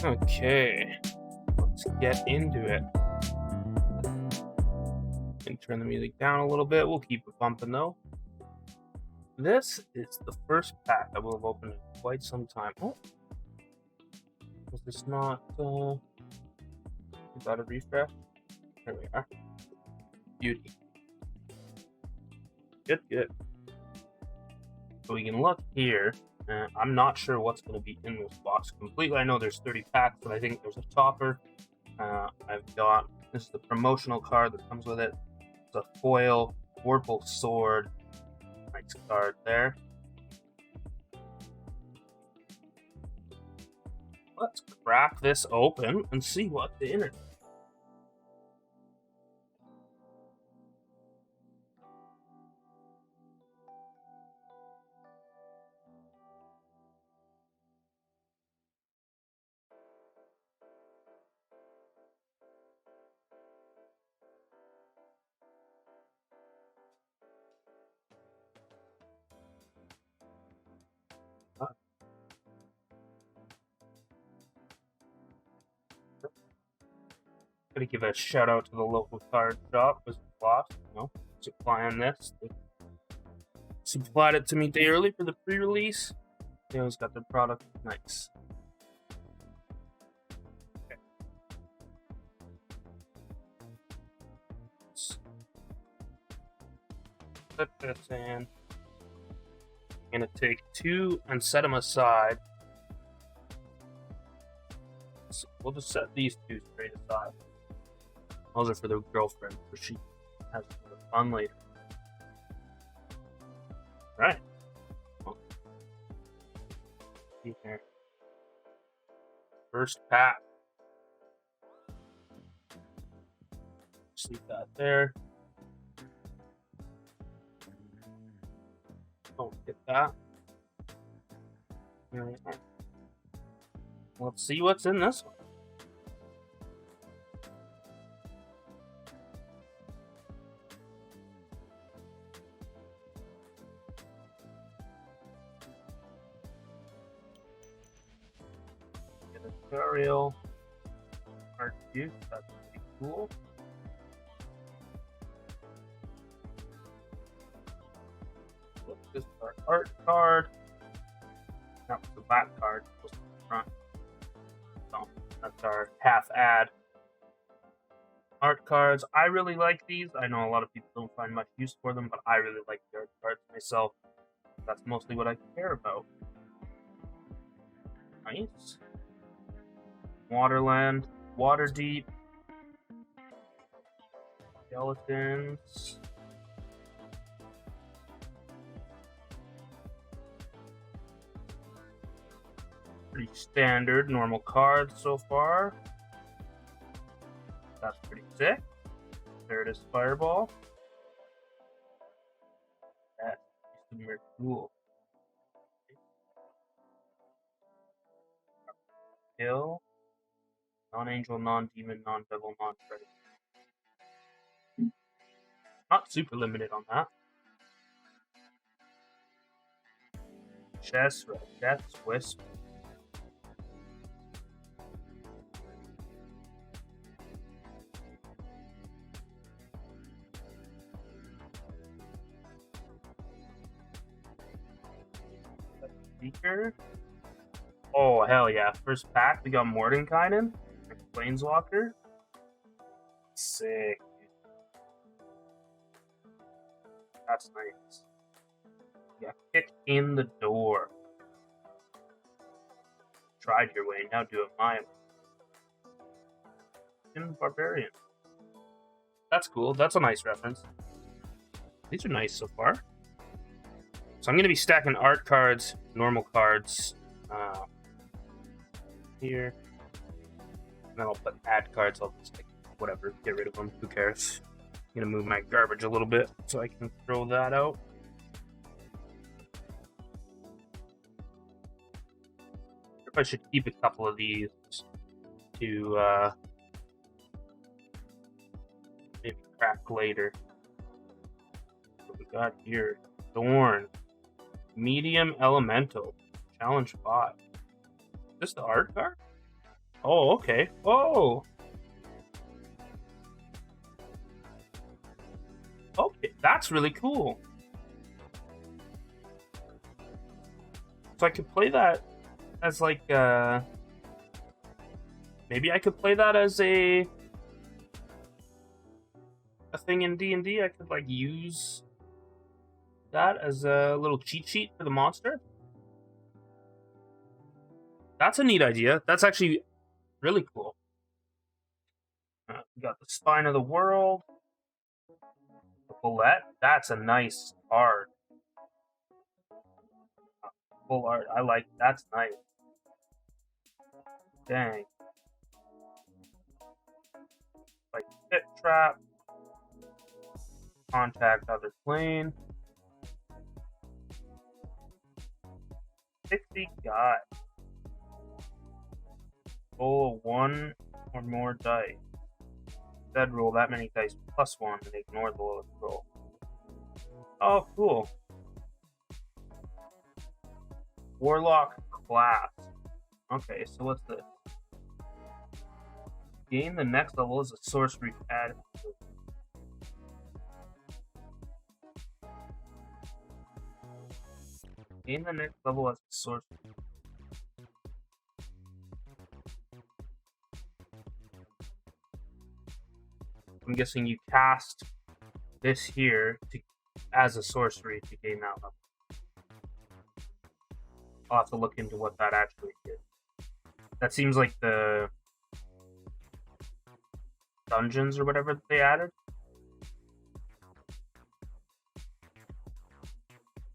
Okay, let's get into it. And turn the music down a little bit. We'll keep it bumping though. This is the first pack I will have opened in quite some time. Oh, was this not? Is that a refresh? There we are. Beauty. Good. So we can look here. I'm not sure what's going to be in this box completely. I know there's 30 packs, but I think there's a topper. I've got, this is the promotional card that comes with it. It's a foil Vorpal sword. Nice card there. Let's crack this open and see what's in it. Gotta give a shout out to the local card shop. Was lost, supplying this. They supplied it to me day early for the pre-release. They always got their product nice. Okay. Put this in. I'm gonna take 2 and set them aside. So we'll just set these 2 straight aside. Those are for the girlfriend, so she has fun later. Right. Here. First pack. See that there. Don't get that. All right. Let's see what's in this one. Tutorial art use, that's pretty cool. Look, this is our art card. That was the back card, was the front. So that's our half ad art cards. I really like these. I know a lot of people don't find much use for them, but I really like the art cards myself. That's mostly what I care about. Nice. Waterland, Waterdeep, skeletons. Pretty standard, normal cards so far. That's pretty sick. There it is, Fireball. That's super cool. Kill. Non-angel, non-demon, non-devil, non-predator. Not super limited on that. Chess, Death's Wisp. Speaker. Oh, hell yeah. First pack, we got Mordenkainen. Planeswalker. Sick. That's nice. Yeah, kick in the door. Tried your way, now do it my way. Barbarian. That's cool. That's a nice reference. These are nice so far. So I'm going to be stacking art cards, normal cards here. And then I'll put ad cards. I'll just whatever, get rid of them. Who cares? I'm going to move my garbage a little bit so I can throw that out. If I should keep a couple of these to maybe crack later. What we got here? Thorn. Medium Elemental. Challenge 5. Is this the art card? Oh, okay. Oh. Okay, that's really cool. So I could play that as like maybe I could play that as a thing in D&D. I could like use that as a little cheat sheet for the monster. That's a neat idea. That's actually really cool. We got the spine of the world. The bullet. That's a nice art. Full art. I like. That's nice. Dang. Like pit trap. Contact other plane. 60 guy. Roll one or more dice. Instead, roll that many dice plus one and ignore the lowest roll. Oh, cool. Warlock class. Okay, so what's this? Gain the next level as a sorcery add. Gain the next level as a sorcery. I'm guessing you cast this here as a sorcery to gain that level. I'll have to look into what that actually is. That seems like the dungeons or whatever they added.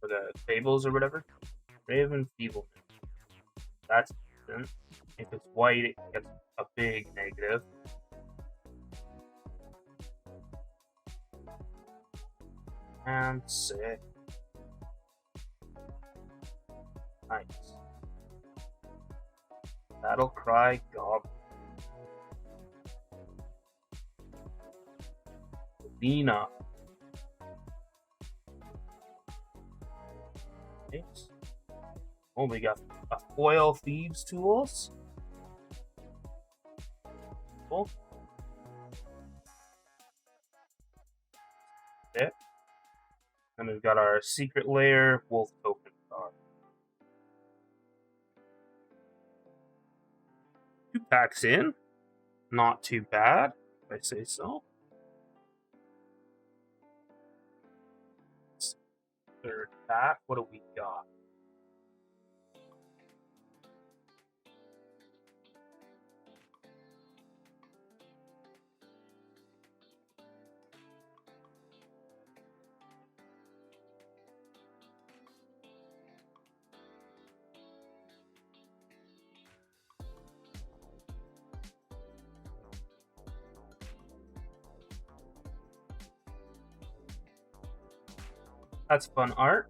Or the tables or whatever. Raven Feebleman. That's decent. If it's white, it gets a big negative. And sick. Nice. Battle Cry Goblin. Lena. Nice. Oh, we got a foil thieves tools. Cool. Yeah. And we've got our secret lair wolf token card. 2 packs in. Not too bad, if I say so. Third pack. What do we got? That's fun art.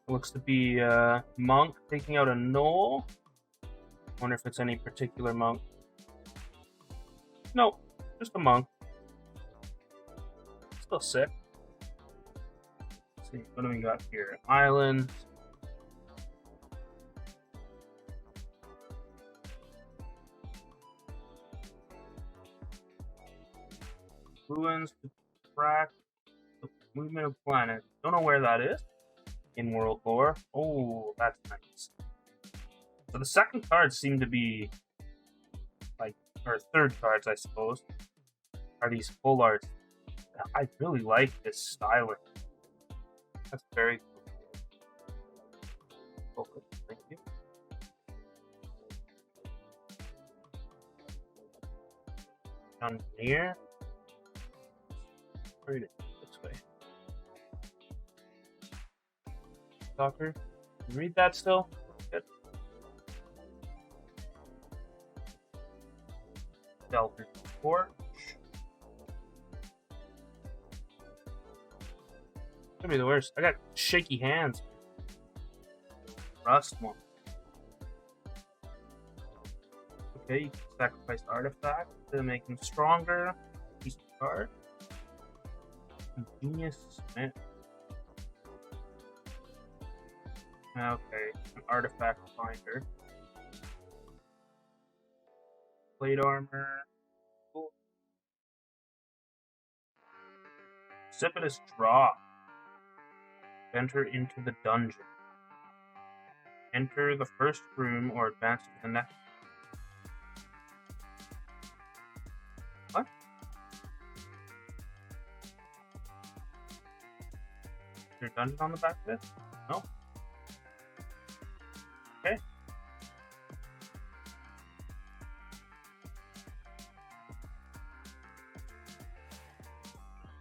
It looks to be a monk taking out a gnoll. Wonder if it's any particular monk. Nope, just a monk. Still sick. Let's see, what do we got here? Island. Ruins to track the movement of planets. Don't know where that is in world lore. Oh, that's nice. So the second cards seem to be like, or third cards, I suppose, are these full arts. I really like this styling. That's very cool. Thank you. Down here. Read it this way. Stalker. Can you read that still? Good. Delta Torch. It's gonna be the worst. I got shaky hands. Rust one. Okay, you can sacrifice artifact to make him stronger. Piece of card. Genius Smith. Okay, an artifact finder. plate armor. Cool. Precipitous drop. Enter into the dungeon. Enter the first room or advance to the next. What? Is there a dungeon on the back of it? No. Okay.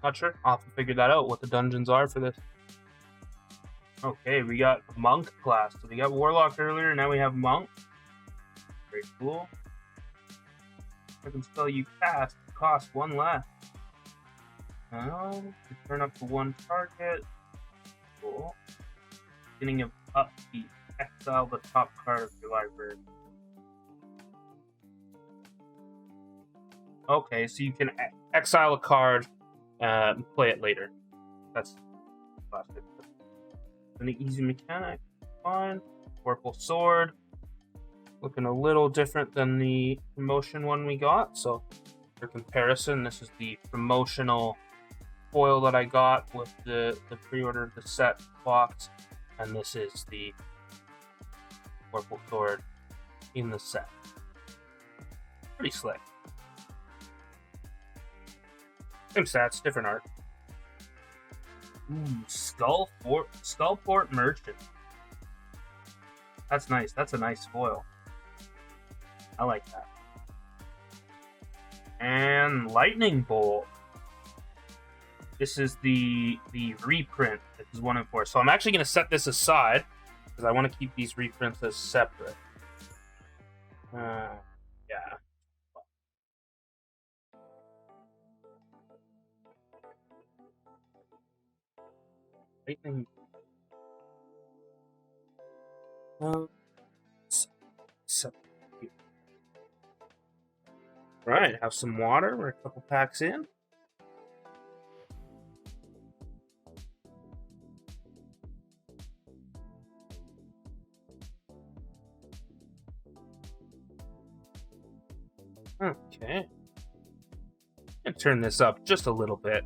Not sure. I'll have to figure that out, what the dungeons are for this. Okay, we got Monk class. So we got Warlock earlier, now we have Monk. Very cool. I can spell you cast, cost 1 less. Turn up to 1 target. Cool. Beginning of upkeep. Exile the top card of your library. Okay, so you can exile a card and play it later. That's plastic. An easy mechanic. Fine. Purple sword. Looking a little different than the promotion one we got. So, for comparison, this is the promotional foil that I got with the pre-order of the set box. And this is the purple sword in the set. Pretty slick. Same stats, different art. Ooh, Skullport Merchant. That's nice. That's a nice foil. I like that. And Lightning Bolt. This is the reprint. This is 1 and 4. So I'm actually going to set this aside because I want to keep these reprints as separate. Yeah. Lightning. Right, have some water. We're a couple packs in. Okay. I'm gonna turn this up just a little bit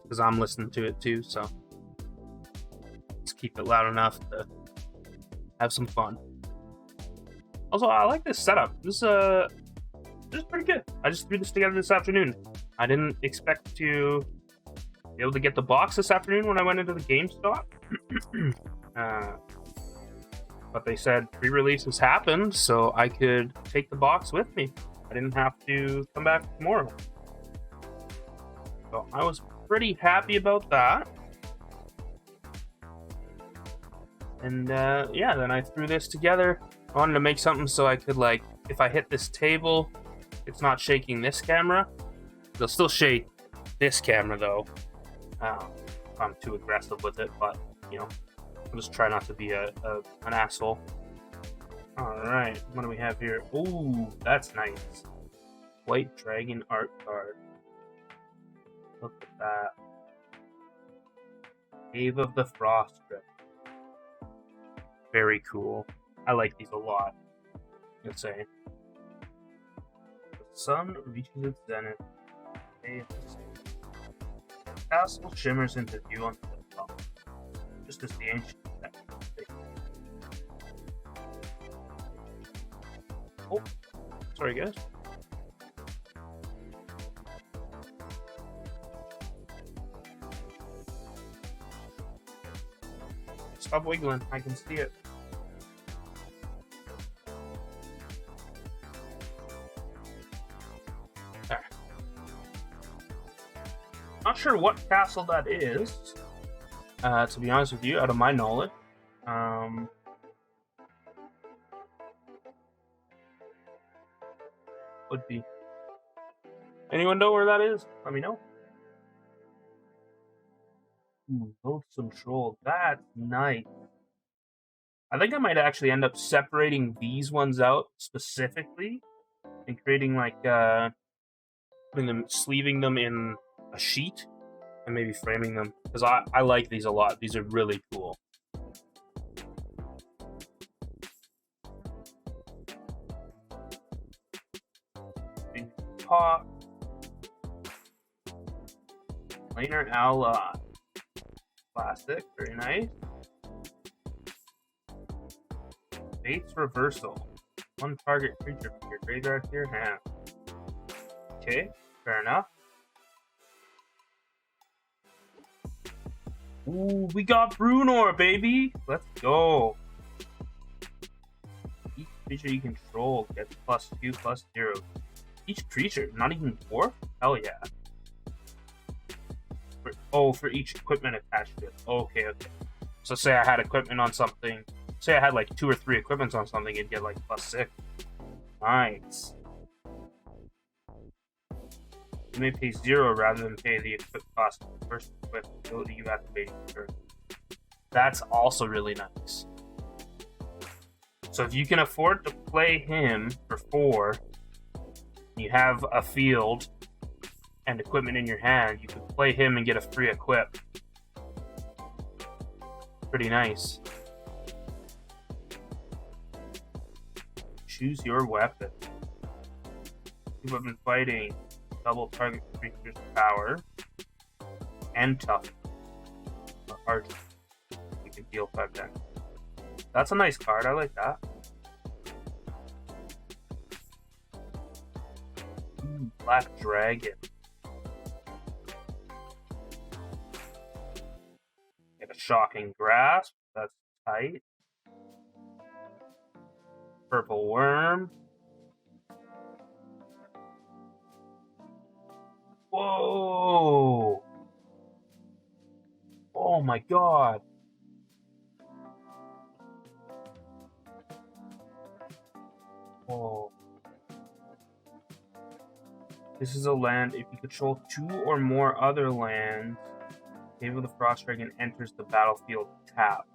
because I'm listening to it too, so let's keep it loud enough to have some fun. Also, I like this setup. This is pretty good. I just threw this together this afternoon. I didn't expect to be able to get the box this afternoon when I went into the GameStop. But they said pre-releases happened, so I could take the box with me. I didn't have to come back tomorrow. So I was pretty happy about that. And yeah, then I threw this together. I wanted to make something so I could, like, if I hit this table, it's not shaking this camera. It'll still shake this camera, though. If I'm too aggressive with it, but, you know, I'll just try not to be an asshole. Alright, what do we have here? Ooh, that's nice. White Dragon art card. Look at that. Cave of the Frost Drift. Very cool. I like these a lot. Let's say. The sun reaches its zenith. The castle shimmers into view on the top. Just as the ancient. Oh, sorry guys. Stop wiggling, I can see it. There. Not sure what castle that is, to be honest with you, out of my knowledge. Would be. Anyone know where that is? Let me know. Ooh, Loathsome Troll. That's nice. I think I might actually end up separating these ones out specifically and creating like putting them, sleeving them in a sheet and maybe framing them because I like these a lot. These are really cool. pot. Planar ally. Classic, very nice. Fate's reversal. One target creature from your graveyard to your hand. Okay, fair enough. Ooh, we got Brunor, baby! Let's go. Each creature you control gets +2/+0. Each creature, not even dwarf? Hell yeah. For each equipment attached to it. Okay. So say I had equipment on something. Say I had like 2 or 3 equipments on something, it'd get like +6. Nice. You may pay 0 rather than pay the equip cost of the first equip ability you activate. That's also really nice. So if you can afford to play him for 4, you have a field and equipment in your hand, you can play him and get a free equip. Pretty nice. Choose your weapon. Two weapon fighting. Double target creature's power and tough. Or archer. You can deal 5 damage. That's a nice card. I like that. Black Dragon. Get a Shocking Grasp. That's tight. Purple Worm. Whoa! Oh my god! Whoa. This is a land. If you control 2 or more other lands, Cave of the Frost Dragon enters the battlefield tapped.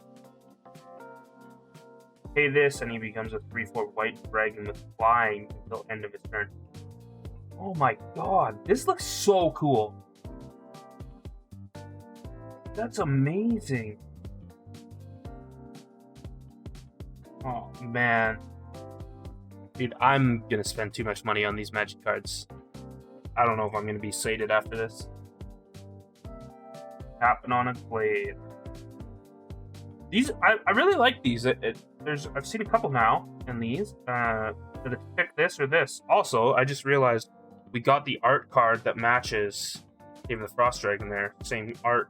Pay this and he becomes a 3/4 white dragon with flying until end of his turn. Oh my god, this looks so cool. That's amazing. Oh man. Dude, I'm gonna spend too much money on these Magic cards. I don't know if I'm gonna be sated after this. Tapping on a Glade. These, I really like these. I've seen a couple now in these. Did it pick this or this? Also, I just realized we got the art card that matches Cave of the Frost Dragon there. Same art.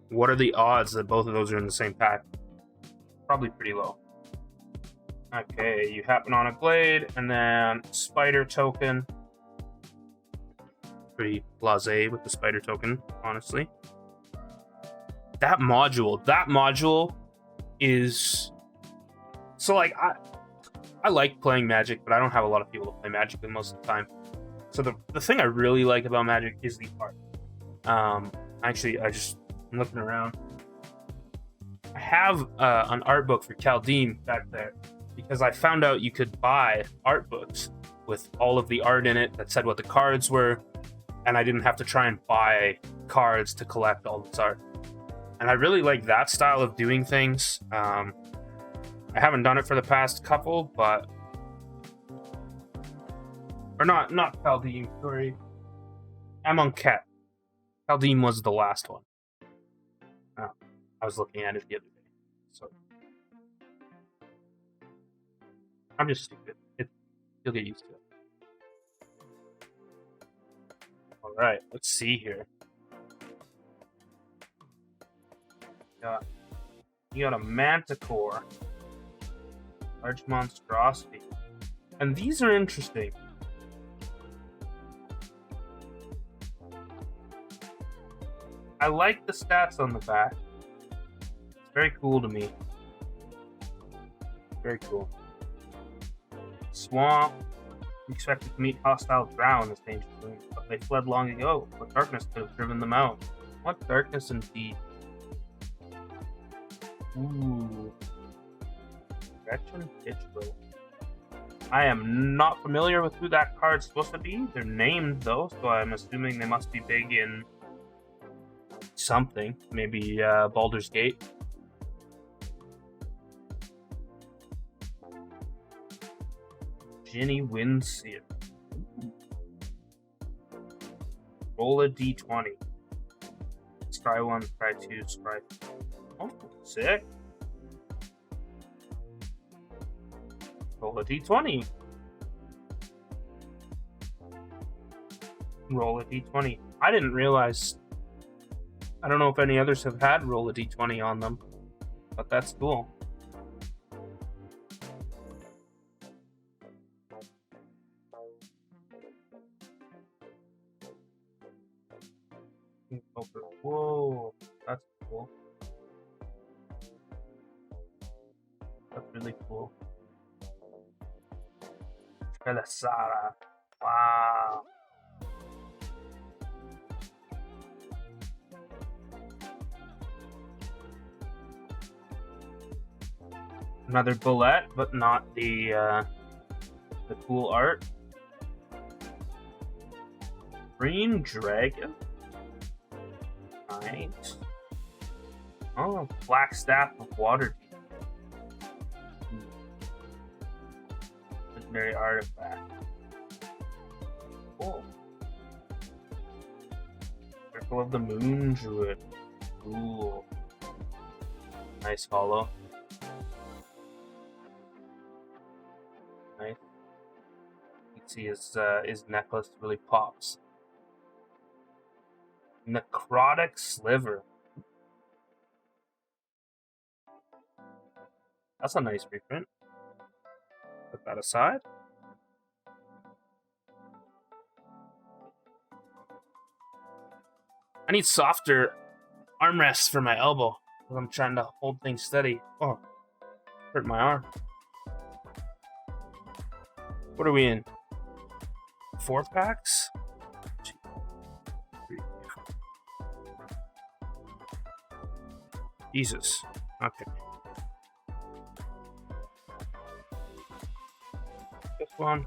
What are the odds that both of those are in the same pack? Probably pretty low. Okay, you happen on a Glade, and then Spider token. Pretty blasé with the Spider token, honestly. That module is... So, like, I like playing Magic, but I don't have a lot of people to play Magic with most of the time. So the thing I really like about Magic is the art. Actually, I'm looking around. I have an art book for Chaldean back there, because I found out you could buy art books with all of the art in it that said what the cards were, and I didn't have to try and buy cards to collect all this art. And I really like that style of doing things. I haven't done it for the past couple, but... Or not Chaldean, sorry. Amonkhet. Chaldean was the last one. Oh, I was looking at it the other day. So I'm just stupid. You'll get used to it. Alright, let's see here. You got a Manticore. Large Monstrosity. And these are interesting. I like the stats on the back. It's very cool to me. Very cool. Swamp. Expected to meet hostile drow in this dangerous room, but they fled long ago. What darkness could have driven them out? What darkness indeed? Ooh. Gretchen Ditchbill. I am not familiar with who that card's supposed to be. They're named though, so I'm assuming they must be big in something. Maybe Baldur's Gate. Ginny Windseer. Roll a d20. Scry 1, Scry 2, Scry 3. Oh, sick. Roll a d20. Roll a d20. I didn't realize. I don't know if any others have had roll a d20 on them, but that's cool. Whoa, that's cool. That's really cool. Belisara. Wow. Another bullet, but not the cool art. Green dragon. Nice. Oh, black staff of water. Legendary artifact. Cool. Circle of the Moon Druid. Cool. Nice hollow. Nice. You can see his necklace really pops. Necrotic Sliver. That's a nice reprint. Put that aside. I need softer armrests for my elbow because I'm trying to hold things steady. Oh, hurt my arm. What are we in? 4 packs? 2, 3. Jesus. Okay. This one.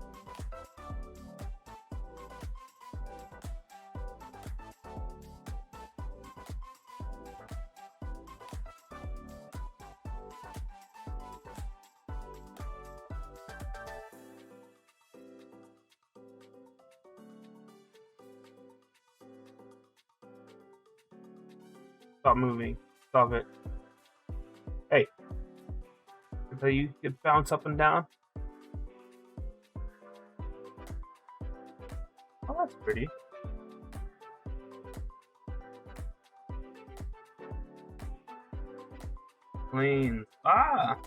Stop moving. Stop it. Hey. Until you can bounce up and down. Oh, that's pretty. Plains. Ah!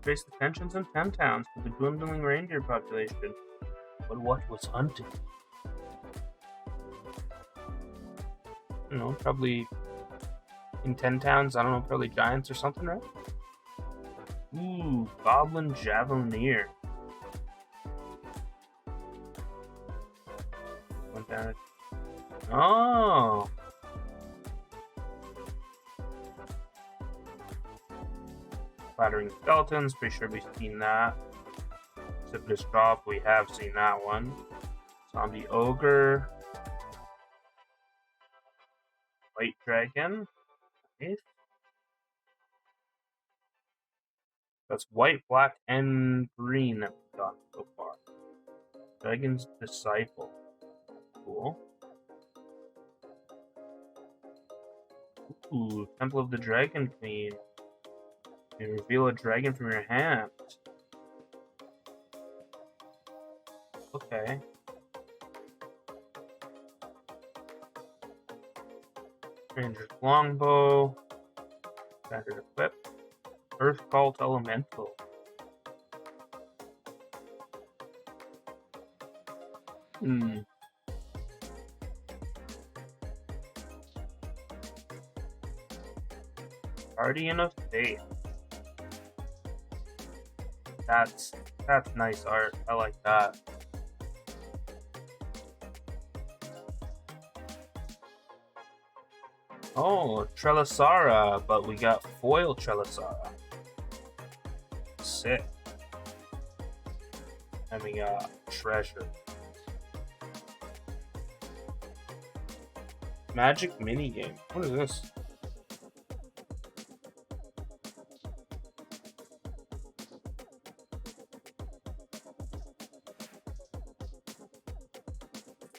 Face the tensions in 10 towns with the dwindling reindeer population. But what was hunted? I don't know, probably in 10 towns, I don't know, probably giants or something, right? Ooh, Goblin Javelineer. Went down. Oh! Clattering Skeletons, pretty sure we've seen that. Precipitous Drop, we have seen that one. Zombie Ogre. White Dragon. Nice. That's white, black, and green that we've got so far. Dragon's Disciple. Cool. Ooh, Temple of the Dragon Queen. You reveal a dragon from your hand. Okay. Ranger's Longbow. Standard Equip. Earth Cult Elemental. Guardian of Faith. That's nice art. I like that. Oh, Trelisara, but we got foil Trelisara. Sick. And we got treasure. Magic minigame. What is this?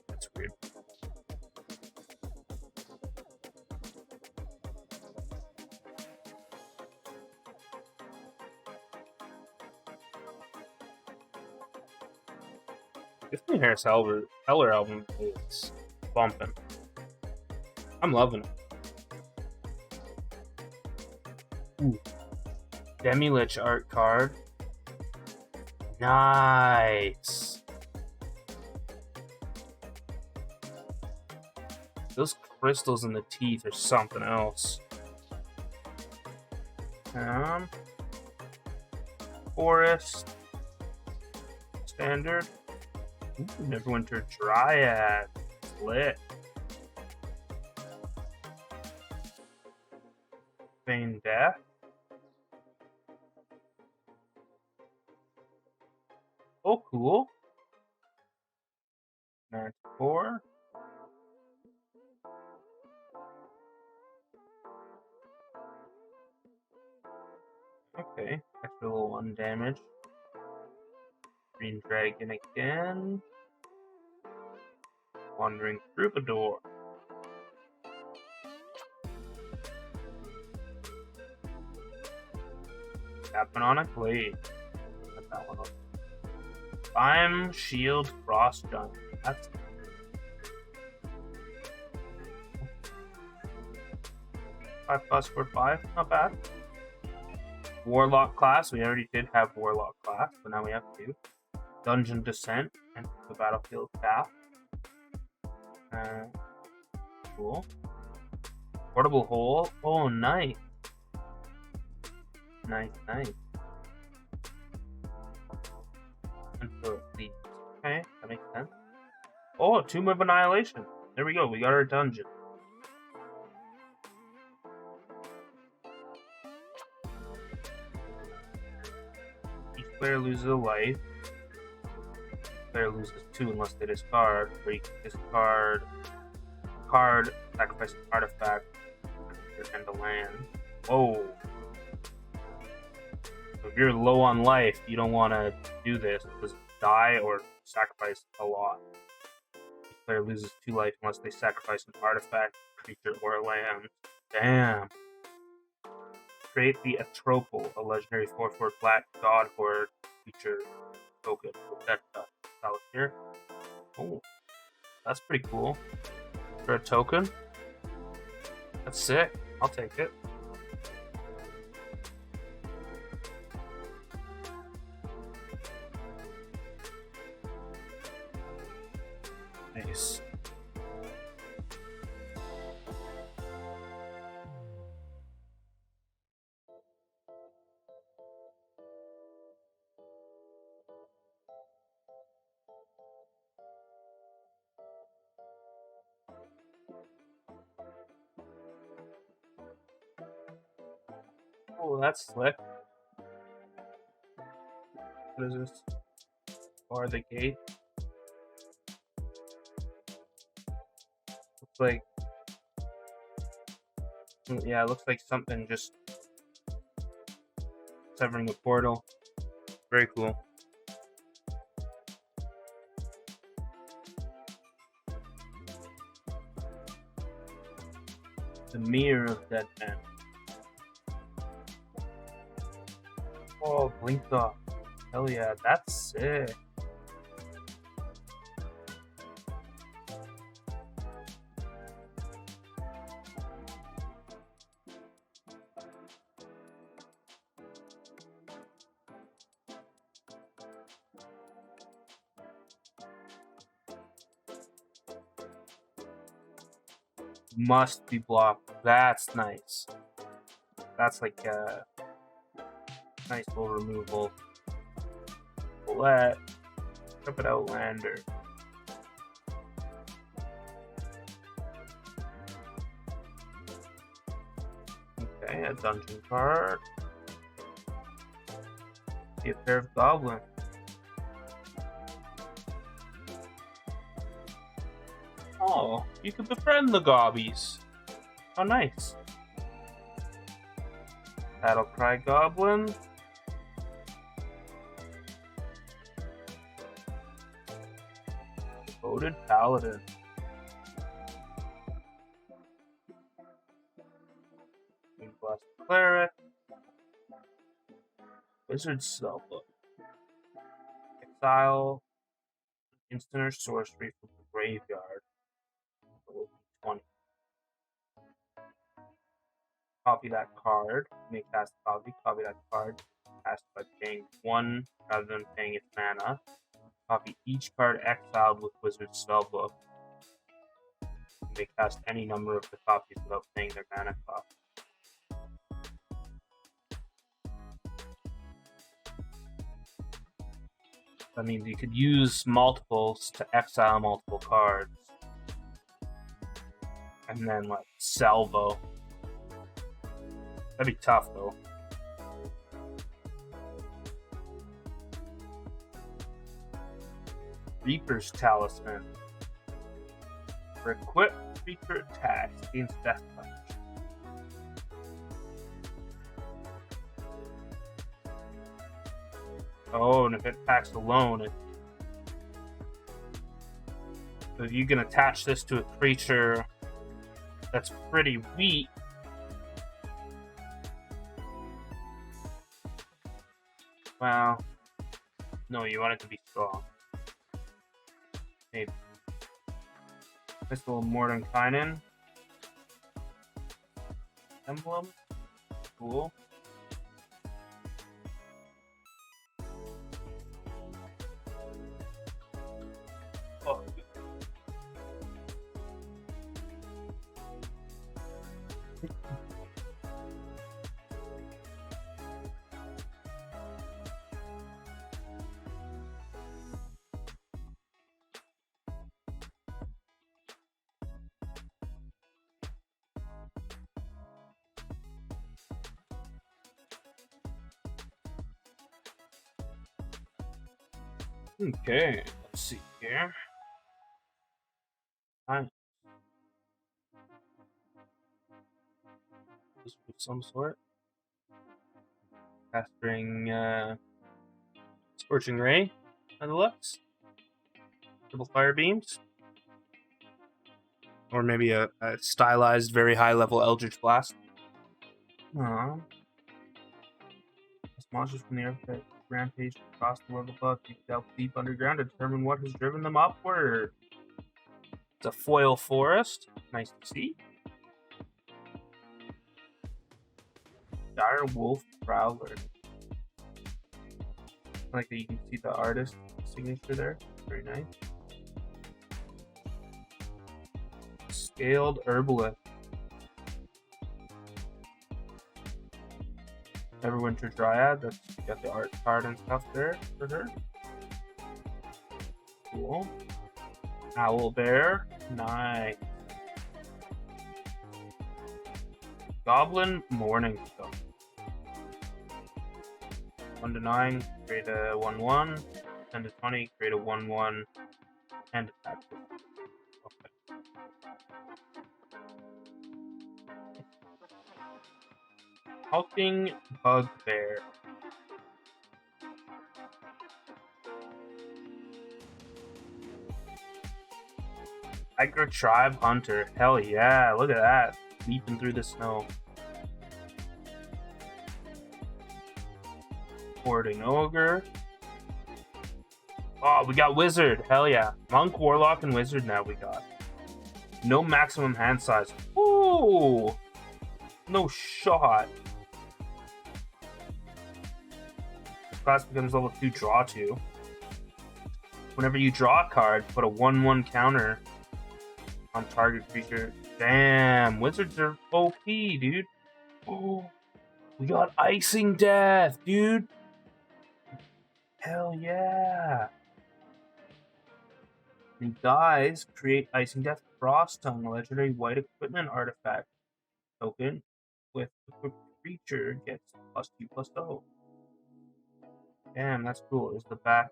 That's weird. This new Harris Heller album is bumping. I'm loving it. Ooh. Demi-Lich art card. Nice. Those crystals in the teeth are something else. Forest. Standard. Ooh, Neverwinter Dryad. Lit. Feign Death. Oh, cool. That's 4. Okay, extra little 1 damage. Green Dragon again. Wandering Troubadour. Tapping on a Glade. Got that one up. Slime Shield Frost Jump. That's 5+ for 5. Not bad. Warlock class. We already did have Warlock class, but now we have 2. Dungeon Descent and the Battlefield Path. Cool. Portable Hole. Oh, nice. Nice. Okay, that makes sense. Oh, Tomb of Annihilation. There we go. We got our dungeon. Each player loses a life. Each player loses 2 unless they discard. Or you can discard card, sacrifice an artifact, and a land. Whoa. So if you're low on life, you don't want to do this because die or sacrifice a lot. Each player loses 2 life unless they sacrifice an artifact, creature, or a land. Damn. Create the Atropal, a legendary 4/4 black god horde creature token. That out here. Oh, that's pretty cool. For a token? That's sick. I'll take it. Nice. Oh, that's slick. What is this? Bar the gate. Looks like, yeah, it looks like something just severing the portal. Very cool. The Mirror of Dead Men. Oh, blink off. Hell yeah, that's sick. Must be blocked. That's nice. That's like a nice little removal. Let Trip Outlander. Okay, a dungeon card. See a pair of goblins. Oh, you can befriend the gobbies. Oh, nice. Battlecry Goblin. Devoted Paladin. Blast Cleric. Wizard Spellbook. Exile. instant or sorcery from the graveyard. It will be 20. Copy that card. Make cast copy. Copy that card. Cast by paying 1 rather than paying its mana. Copy each card exiled with Wizard's Spellbook. You may cast any number of the copies without paying their mana cost. That means you could use multiples to exile multiple cards. And then, like, salvo. That'd be tough, though. Reaper's Talisman. For equipped Reaper attacks against Death Touch. Oh, and if it attacks alone, so you can attach this to a creature that's pretty weak. Well, no, you want it to be strong. Maybe. Pistol Mordenkainen. Emblem. Cool. Oh. Okay, let's see here. Of some sort. Casting Scorching Ray on the looks. Triple Fire Beams. Or maybe a stylized, very high level Eldritch Blast. Monsters from the earth that rampage across the world above, you delve deep underground to determine what has driven them upward. It's a foil forest. Nice to see. Dire Wolf Prowler. I like that you can see the artist signature there. Very nice. Scaled Herbalist. Everwinter Dryad. That's got the art card and stuff there for her. Cool. Owl Bear. Nice. Goblin Morning Stone. 1 to 9, create a 1/1. 10 to 20, create a 1/1 and attack. Okay. Hulking Bugbear. Micro Tribe Hunter. Hell yeah, look at that. Leaping through the snow. Hoarding Ogre. Oh, we got Wizard. Hell yeah. Monk, Warlock, and Wizard now we got. No maximum hand size. Ooh! No shot. This class becomes level 2, draw 2. Whenever you draw a card, put a 1/1 counter on target creature. Damn, Wizards are OP, dude. Oh, we got Icing Death, dude. Hell yeah. And dies, create Icing Death Frost Tongue, a legendary white equipment artifact token with equipped creature gets +2/+0. Damn, that's cool. Is the back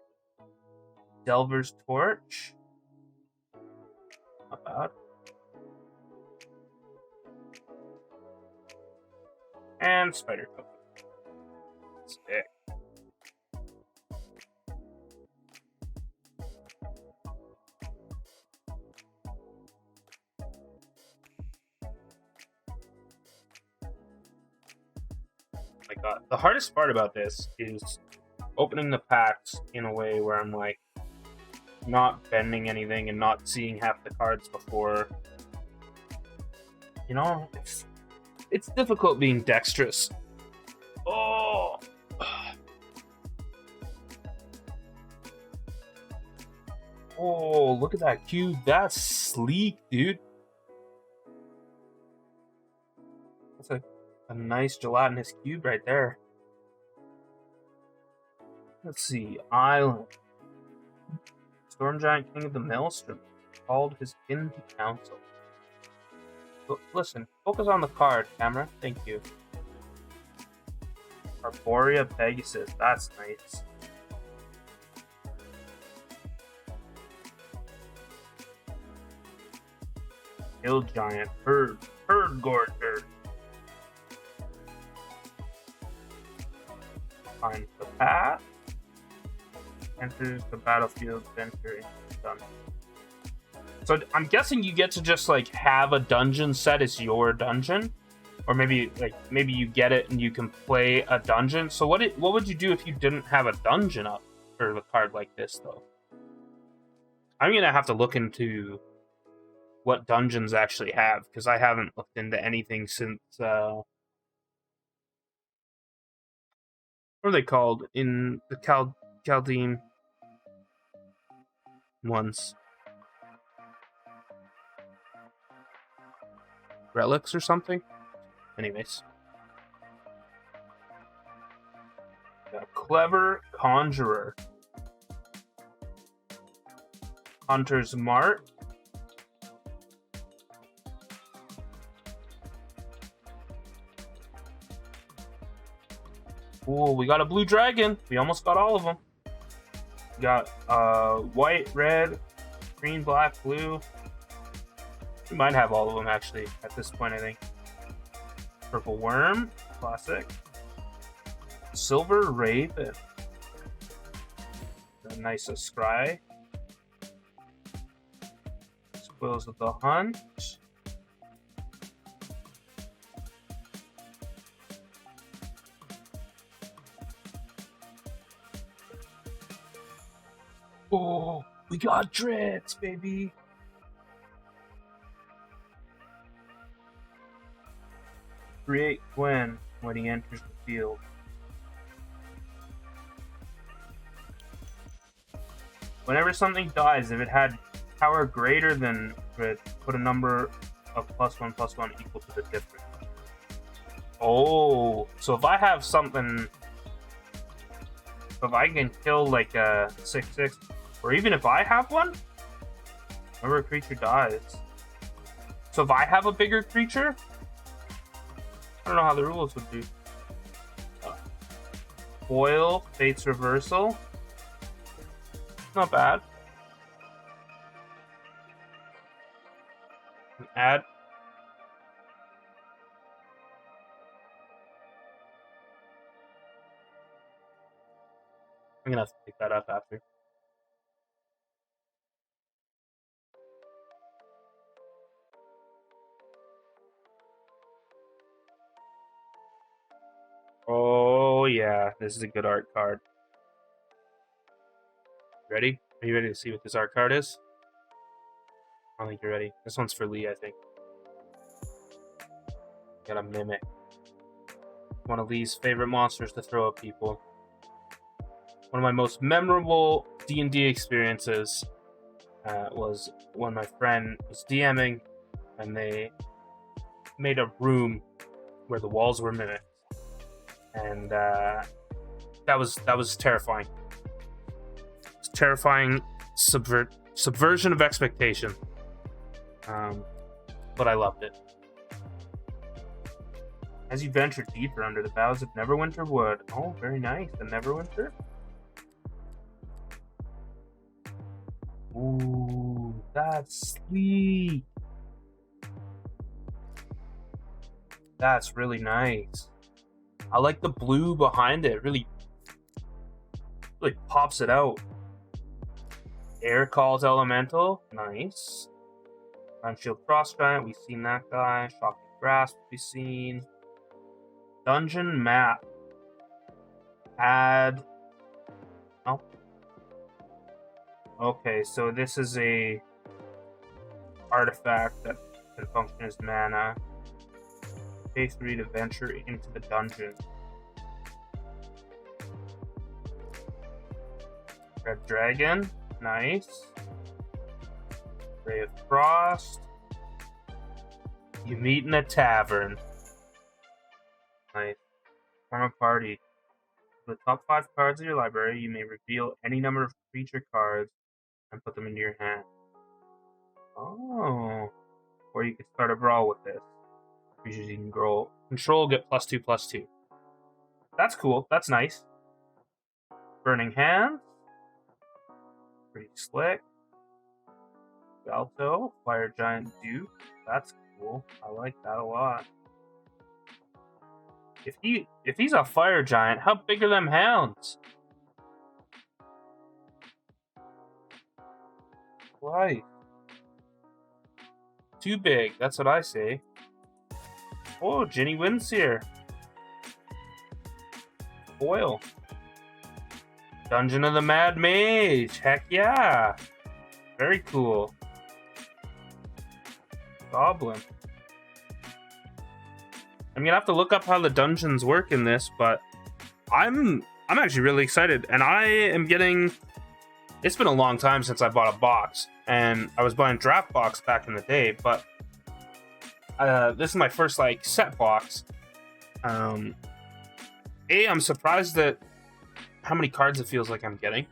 Delver's Torch? Not bad. And Spider Coat. Sick. My god. The hardest part about this is opening the packs in a way where I'm like, not bending anything and not seeing half the cards before. You know, it's difficult being dexterous. Oh! Oh, look at that cube. That's sleek, dude. That's a nice gelatinous cube right there. Let's see. Island. Storm Giant King of the Maelstrom called his kin to council. But listen, focus on the card, camera. Thank you. Arborea Pegasus. That's nice. Hill Giant. Herd Gorger. Finds the path. Enters the battlefield, venture into the dungeon. So I'm guessing you get to just like have a dungeon set as your dungeon, or maybe you get it and you can play a dungeon. So what would you do if you didn't have a dungeon up for a card like this, though? I'm gonna have to look into what dungeons actually have, because I haven't looked into anything since what are they called in the Chaldean ones? Relics or something? Anyways. A clever conjurer. Hunter's Mart. Ooh, we got a blue dragon. We almost got all of them. We got white, red, green, black, blue. We might have all of them, actually, at this point, I think. Purple Worm. Classic. Silver Raven. A nice scry. Spoils of the Hunt. Oh, we got Dreads, baby. Create Gwen when he enters the field. Whenever something dies, if it had power greater than Grid, put a number of +1/+1 equal to the difference. Oh, so if I have something, if I can kill like a 6/6, or even if I have one, whenever a creature dies. So if I have a bigger creature, I don't know how the rules would be. Foil, Fate's Reversal. Not bad. Add. I'm gonna have to pick that up after. Oh yeah, this is a good art card. Ready? Are you ready to see what this art card is? I don't think you're ready. This one's for Lee, I think. Got a Mimic. One of Lee's favorite monsters to throw at people. One of my most memorable D&D experiences was when my friend was DMing and they made a room where the walls were mimics. And that was terrifying. It's terrifying subversion of expectation. But I loved it. As you venture deeper under the boughs of Neverwinter Wood. Oh, very nice. The Neverwinter. Ooh, that's sweet. That's really nice. I like the blue behind it. Really pops it out. Air Calls Elemental. Nice. Shield Frost Giant. We've seen that guy. Shocking Grasp. We've seen. Dungeon Map. Add. Oh. Okay, so this is a artifact that can function as mana. Pay 3 to venture into the dungeon. Red Dragon, nice. Ray of Frost. You meet in a tavern. Nice. Form a party. For the top 5 cards of your library, you may reveal any number of creature cards and put them into your hand. Oh. Or you could start a brawl with this. Creatures you can control get +2/+2. That's cool. That's nice. Burning Hands. Pretty slick. Galto. Fire Giant Duke. That's cool. I like that a lot. If he's a fire giant, how big are them hounds? Right. Too big, that's what I say. Oh, Ginny wins here. Foil. Dungeon of the Mad Mage. Heck yeah. Very cool. Goblin. I'm gonna have to look up how the dungeons work in this, but I'm actually really excited, and I am getting. It's been a long time since I bought a box, and I was buying draft box back in the day, but this is my first like set box. I'm surprised at how many cards it feels like I'm getting,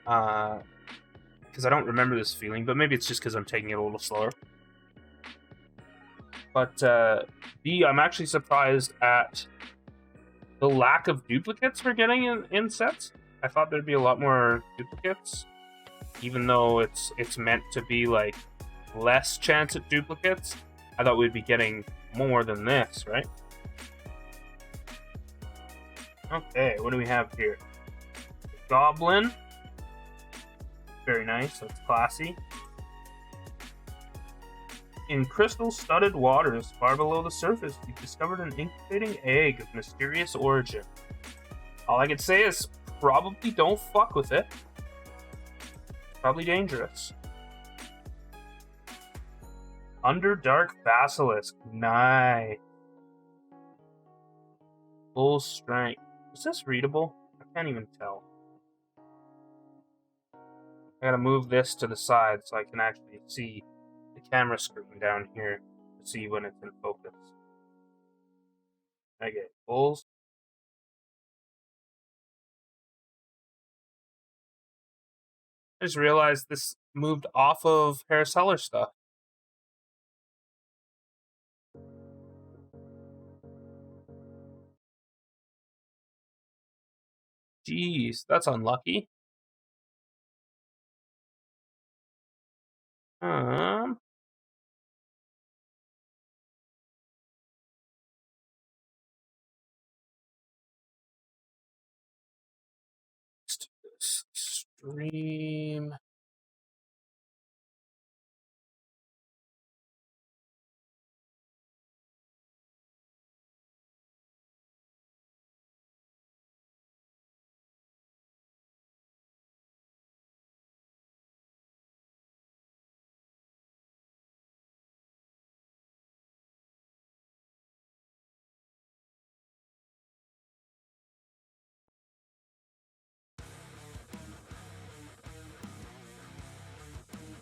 because I don't remember this feeling, but maybe it's just because I'm taking it a little slower. But B, I'm actually surprised at the lack of duplicates we're getting in sets. I thought there'd be a lot more duplicates, even though it's meant to be like less chance at duplicates. I thought we'd be getting more than this, right? Okay, what do we have here? Goblin. Very nice, that's classy. In crystal-studded waters far below the surface, you've discovered an incubating egg of mysterious origin. All I can say is probably don't fuck with it. Probably dangerous. Underdark Basilisk. Nice. Full strength. Is this readable? I can't even tell. I gotta move this to the side so I can actually see the camera screen down here to see when it's in focus. Okay, bulls. I just realized this moved off of Harris Heller stuff. Jeez, that's unlucky. Um, stream.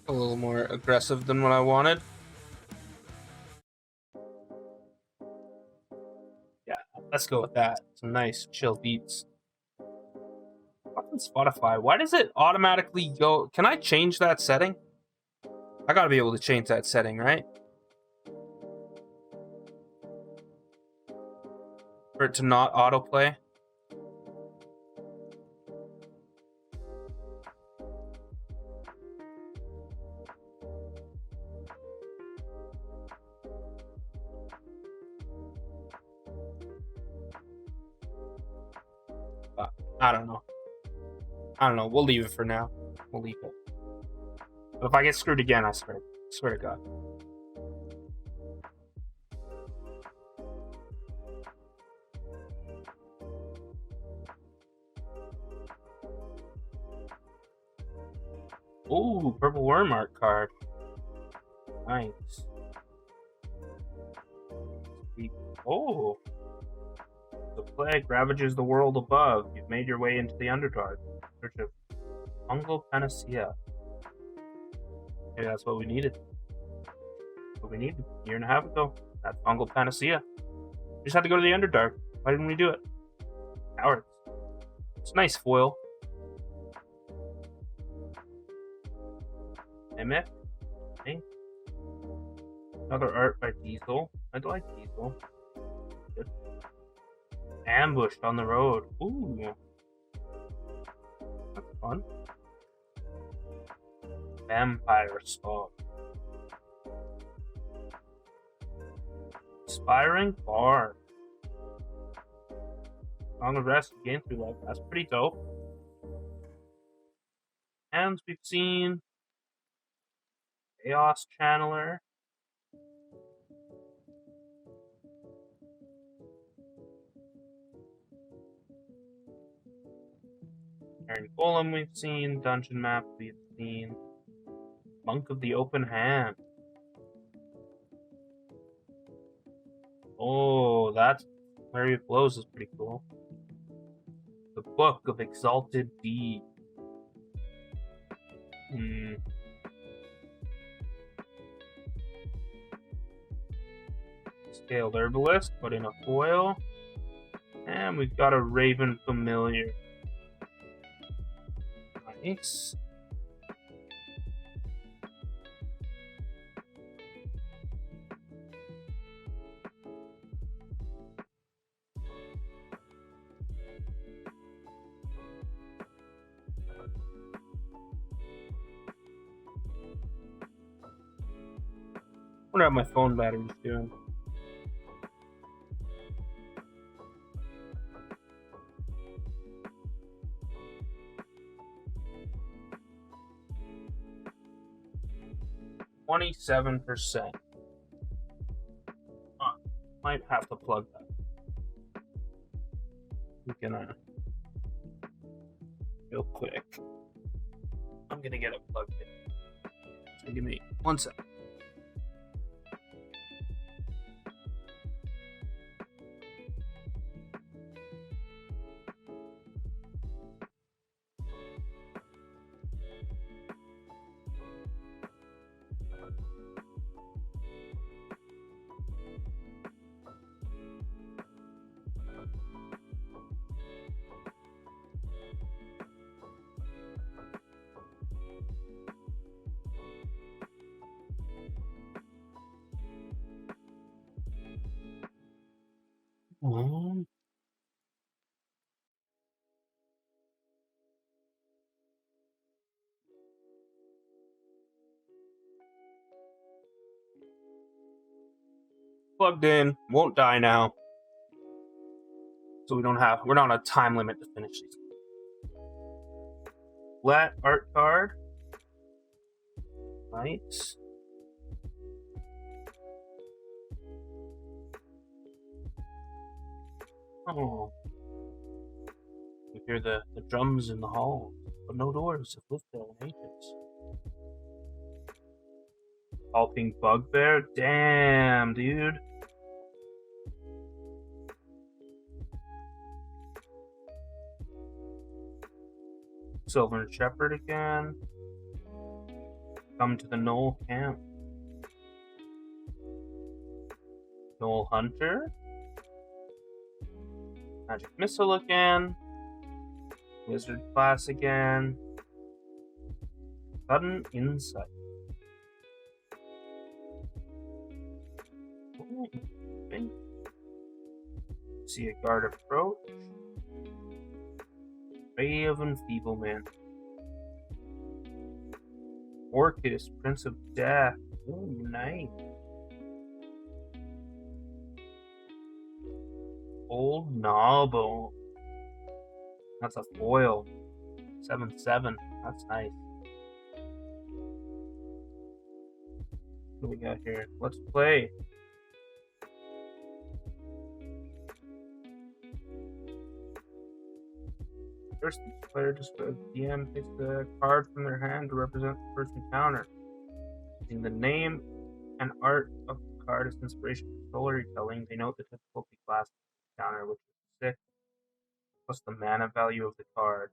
A little more aggressive than what I wanted. Yeah, let's go with that. Some nice chill beats. Fucking Spotify. Why does it automatically go? Can I change that setting? I gotta be able to change that setting, right? For it to not autoplay. I don't know. We'll leave it for now. We'll leave it. But if I get screwed again, I swear to God. Ooh, purple worm art card. Nice. Oh. The plague ravages the world above. You've made your way into the Underdark in search of fungal panacea. Maybe that's what we needed. What we needed a year and a half ago. That fungal panacea. We just had to go to the Underdark. Why didn't we do it? Cowards. It's a nice foil. Mimic. Okay. Another art by Diesel. I like Diesel. Good. Ambushed on the road. Ooh. That's fun. Vampire Spawn. Inspiring Bard. On the rest of the game through life. That's pretty dope. And we've seen Chaos Channeler. Iron Golem we've seen. Dungeon Map we've seen. Monk of the Open Hand. Oh, that's where it blows is pretty cool. The Book of Exalted Deed. Scaled Herbalist, put in a foil. And we've got a Raven Familiar. Nice. I wonder how my phone battery's doing. %. Might have to plug that. We can real quick. I'm gonna get it plugged in. So give me 1 second. Plugged in, won't die now. So we're not on a time limit to finish these. Flat art card. Nice. Oh. You hear the drums in the hall, but no doors have lived there in ages. Hulking Bugbear? Damn, dude. Silver Shepherd again. Come to the Knoll Camp. Knoll Hunter. Magic Missile again. Wizard Class again. Sudden Insight. Okay. See a guard approach. Ray of Enfeeblement. Orcus, Prince of Death. Ooh, nice. Old Gnawbone. That's a foil. 7/7. That's nice. What do we got here? Let's play. First, the player the DM takes the card from their hand to represent the first encounter. Using the name and art of the card as inspiration for storytelling, they note the difficulty class of the encounter, which is 6, plus the mana value of the card.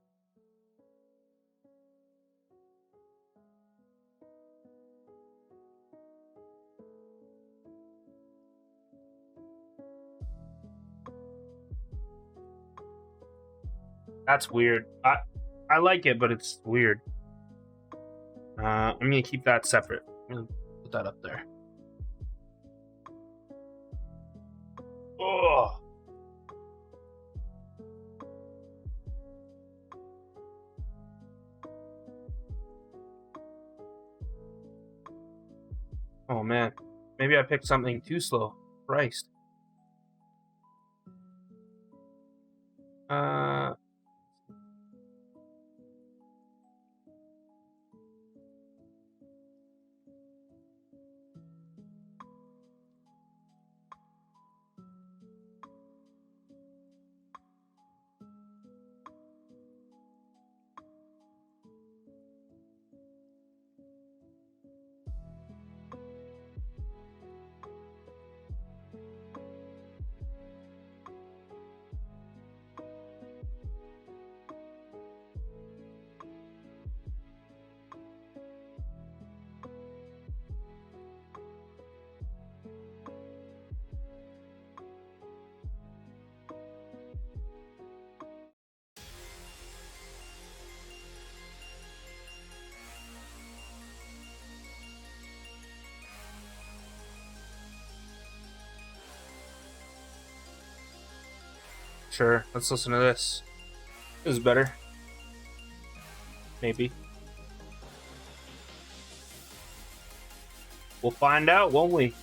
That's weird. I like it, but it's weird. I'm gonna keep that separate. I'm gonna put that up there. Oh. Oh man, maybe I picked something too slow. Christ. Sure, let's listen to this. This is better. Maybe. We'll find out, won't we?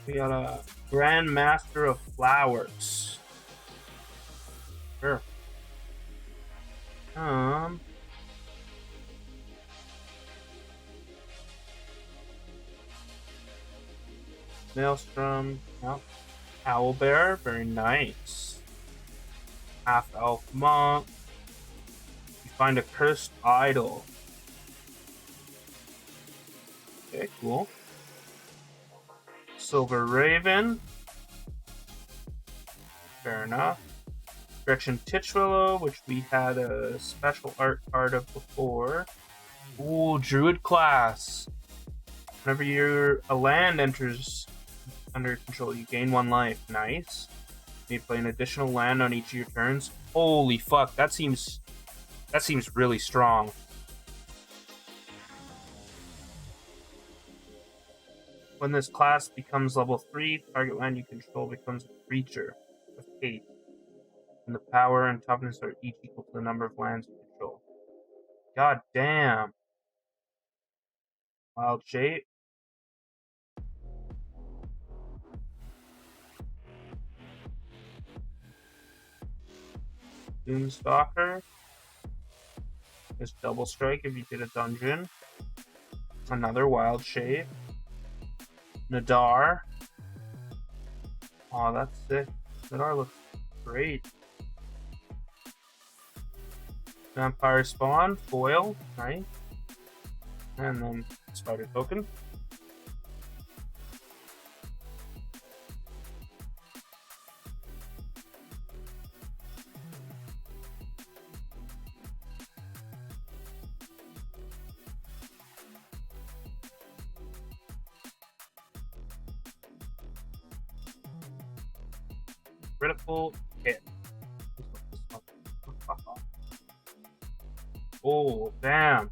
We got a Grand Master of Flowers. Sure. Maelstrom. Oh, Owlbear, very nice. Half Elf Monk. You find a cursed idol. Okay, cool. Silver Raven. Fair enough. Gretchen Titchwillow, which we had a special art card of before. Ooh, Druid class. Whenever a land enters under control, you gain 1 life. Nice. You play an additional land on each of your turns. Holy fuck, that seems really strong. When this class becomes level 3, target land you control becomes a creature with 8. And the power and toughness are each equal to the number of lands you control. God damn. Wild Shape. Doomstalker. Just double strike if you did a dungeon. Another Wild Shape. Nadar. Oh, that's sick. Nadar looks great. Vampire Spawn, foil, nice. And then Spider Token. Critical hit. Oh, damn.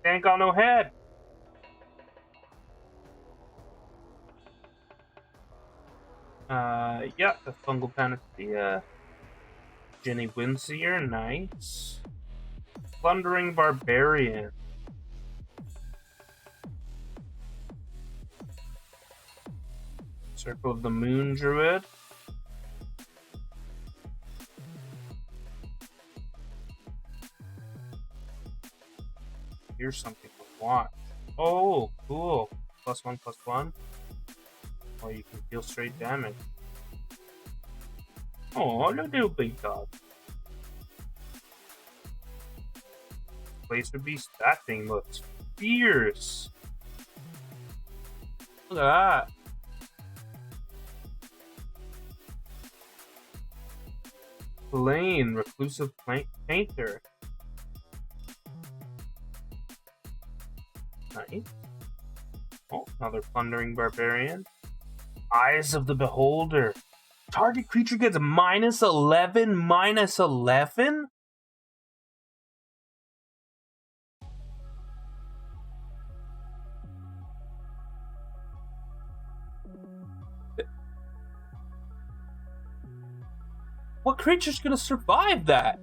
Ain't got no head. Yeah, the Fungal Panacea. Ginny Windseer, nice. Plundering Barbarian. Circle of the Moon Druid. Here's something to watch. Oh, cool. +1/+1. Oh, you can deal straight damage. Oh, little big dog. Placer Beast, that thing looks fierce. Look at that. Lane, Reclusive Painter. Nice. Oh, another Plundering Barbarian. Eyes of the Beholder. Target creature gets -11, -11? What creature's gonna survive that?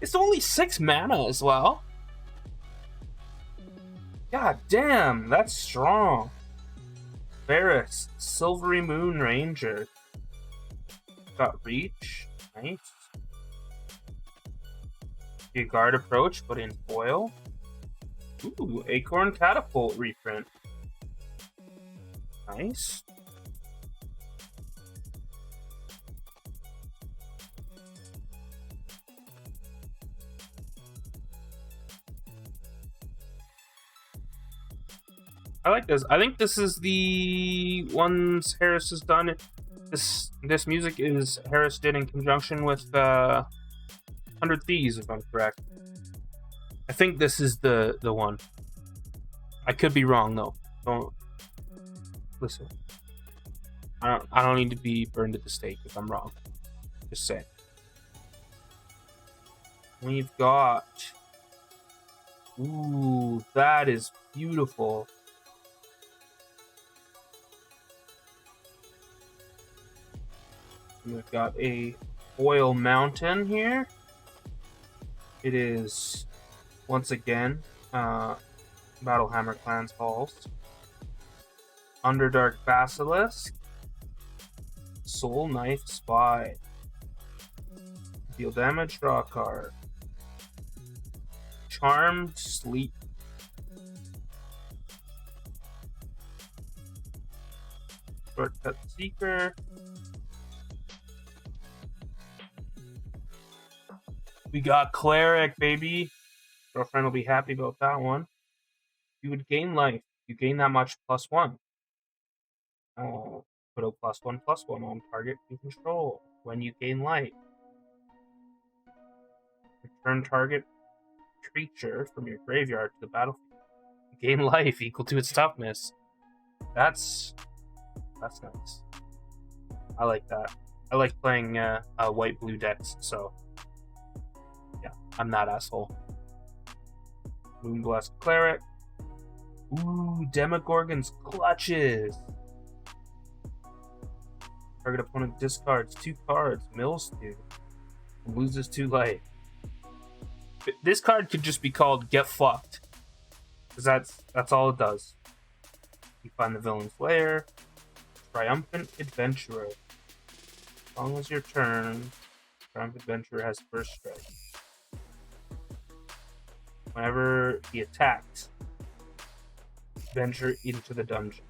It's only 6 mana as well. God damn, that's strong. Varus, Silvery Moon Ranger. Got Reach, nice. The Guard Approach, but in foil. Ooh, Acorn Catapult reprint. Nice. I like this. I think this is the ones Harris has done. This music is Harris did in conjunction with 100 Thieves, if I'm correct. I think this is the one. I could be wrong though. Don't listen. I don't need to be burned at the stake if I'm wrong. Just say. We've got. Ooh, that is beautiful. We've got a foil mountain here. It is, once again, Battlehammer Clans Halls. Underdark Basilisk. Soul Knife Spy. Deal damage, draw a card. Charmed Sleep. Shortcut Seeker. We got Cleric, baby. Girlfriend will be happy about that one. You would gain life. You gain that much +1. Put a +1/+1 on target you control. When you gain life, return target creature from your graveyard to the battlefield. You gain life equal to its toughness. That's nice. I like that. I like playing white-blue decks, so yeah, I'm that asshole. Moonblast Cleric. Ooh, Demogorgon's Clutches. Target opponent discards 2 cards, mills 2, and loses 2 life. This card could just be called Get Fucked, because that's all it does. You find the villain's lair. Triumphant Adventurer. As long as your turn, Triumphant Adventurer has first strike. Whenever he attacks, venture into the dungeon.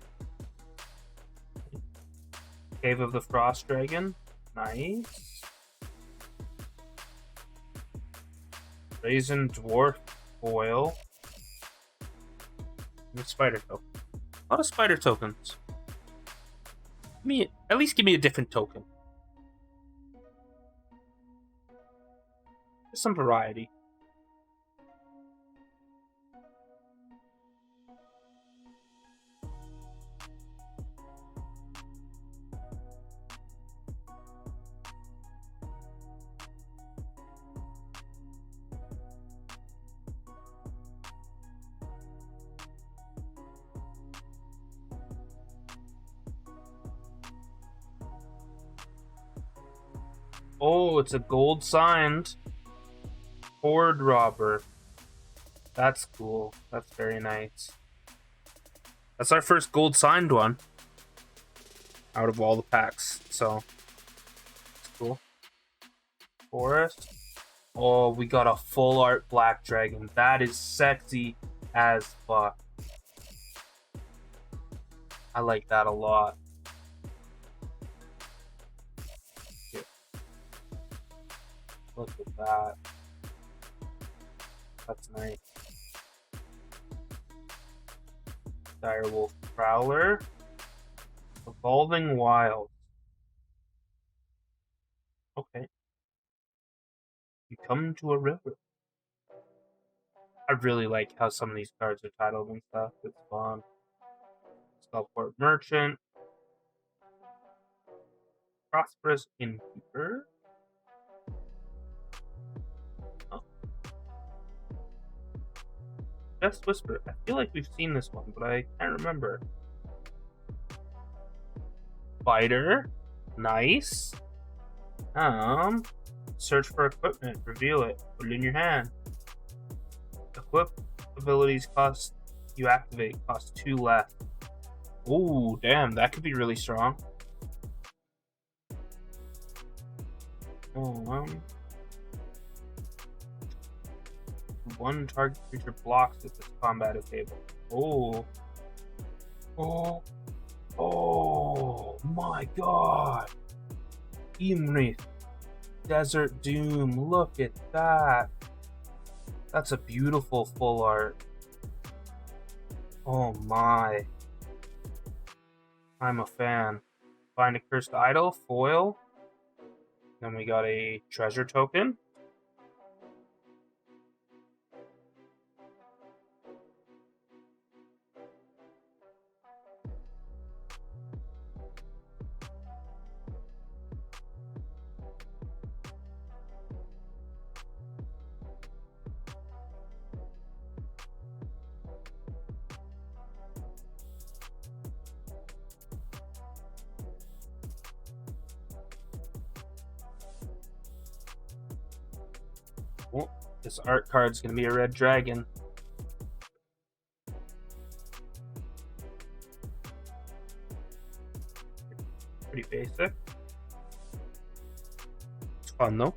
Cave of the Frost Dragon. Nice. Raisin Dwarf Foil. And Spider Token. A lot of spider tokens. At least give me a different token. Just some variety. Oh, it's a gold signed Horde Robber. That's cool. That's very nice. That's our first gold signed one out of all the packs. So, it's cool. Forest. Oh, we got a full art Black Dragon. That is sexy as fuck. I like that a lot. Yeah. Look at that. That's nice. Direwolf Prowler. Evolving Wild. Okay. You come to a river. I really like how some of these cards are titled and stuff. It's fun. Skullport Merchant. Prosperous Innkeeper. Oh. Just Whisper. I feel like we've seen this one, but I can't remember. Fighter. Nice. Search for equipment. Reveal it. Put it in your hand. Equip abilities cost you activate cost 2 left. Oh, damn, that could be really strong. One target creature blocks if this combat is able. Oh my god! Imrith, Desert Doom, look at that! That's a beautiful full art. Oh my. I'm a fan. Find a cursed idol, foil. Then we got a treasure token. Oh, this art card's gonna be a red dragon. Pretty basic. It's fun though.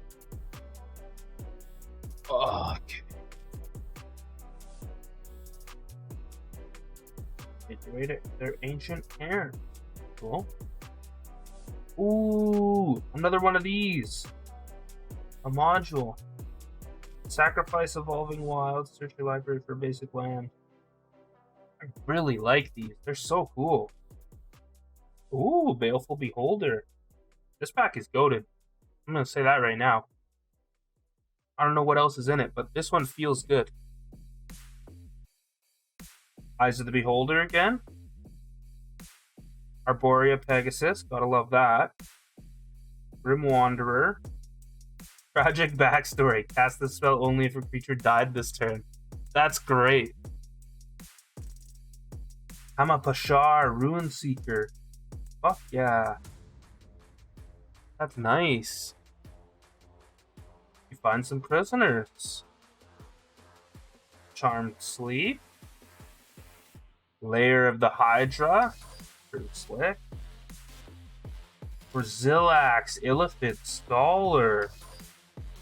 Oh, okay. Situated their ancient cairn. Cool. Ooh, another one of these. A module. Sacrifice Evolving Wilds. Search your library for basic land. I really like these. They're so cool. Ooh, Baleful Beholder. This pack is goated. I'm going to say that right now. I don't know what else is in it, but this one feels good. Eyes of the Beholder again. Arborea Pegasus. Gotta love that. Grim Wanderer. Tragic Backstory. Cast the spell only if a creature died this turn. That's great. Hamapashar, Ruin Seeker. Fuck yeah. That's nice. You find some prisoners. Charmed Sleep. Lair of the Hydra. Pretty slick. Braziliax, Illithid, Scholar.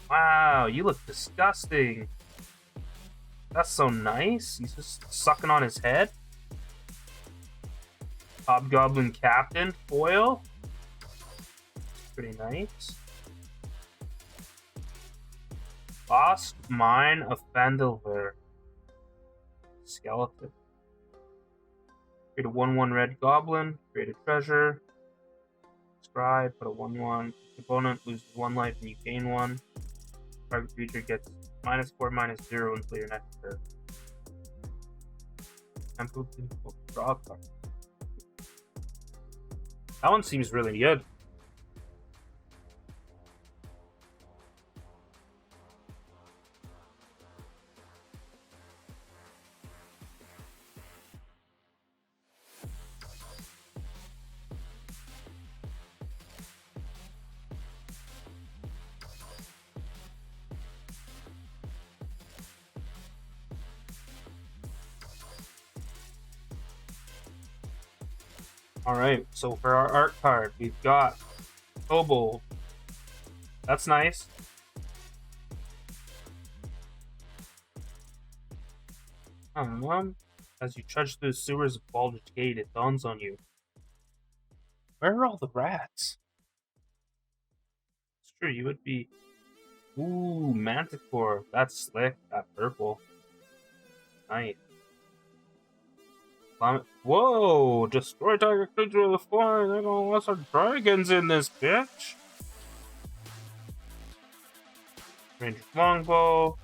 Wow, you look disgusting. That's so nice. He's just sucking on his head. Hobgoblin Captain, foil. Pretty nice. Lost Mine of Phandelver. Skeleton. Create a 1/1 red goblin. Create a treasure. Scribe. Put a 1/1. Opponent loses 1 life and you gain 1. Target creature gets -4/-0 until your next turn. Draw a card. That one seems really good. Alright, so for our art card, we've got Kobold. That's nice. As you trudge through the sewers of Baldur's Gate, it dawns on you. Where are all the rats? It's true, you would be... Ooh, Manticore. That's slick. That purple. Nice. Whoa! Destroy target creature of the floor. They're gonna want some dragons in this bitch. Ranger Longbow.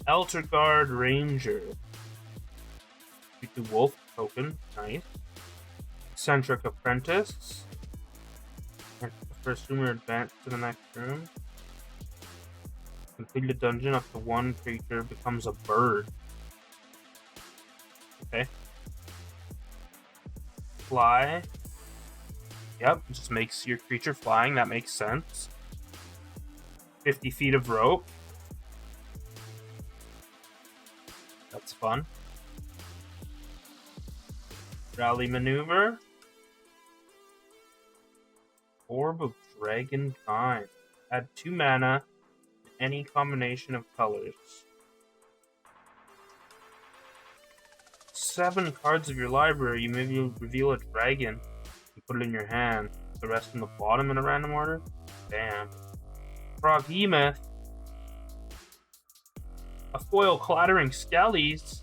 Elder Guard Ranger. You do Wolf token. Nice. Eccentric Apprentice. The first room or advance to the next room. Complete a dungeon up to one creature becomes a bird. Okay. Fly. Yep, just makes your creature flying. That makes sense. 50 feet of rope. That's fun. Rally maneuver. Orb of Dragon Kind. Add 2 mana to any combination of colors. 7 cards of your library. You may reveal a dragon and put it in your hand. The rest in the bottom in a random order. Damn. Froghemoth. A foil Clattering Skellies.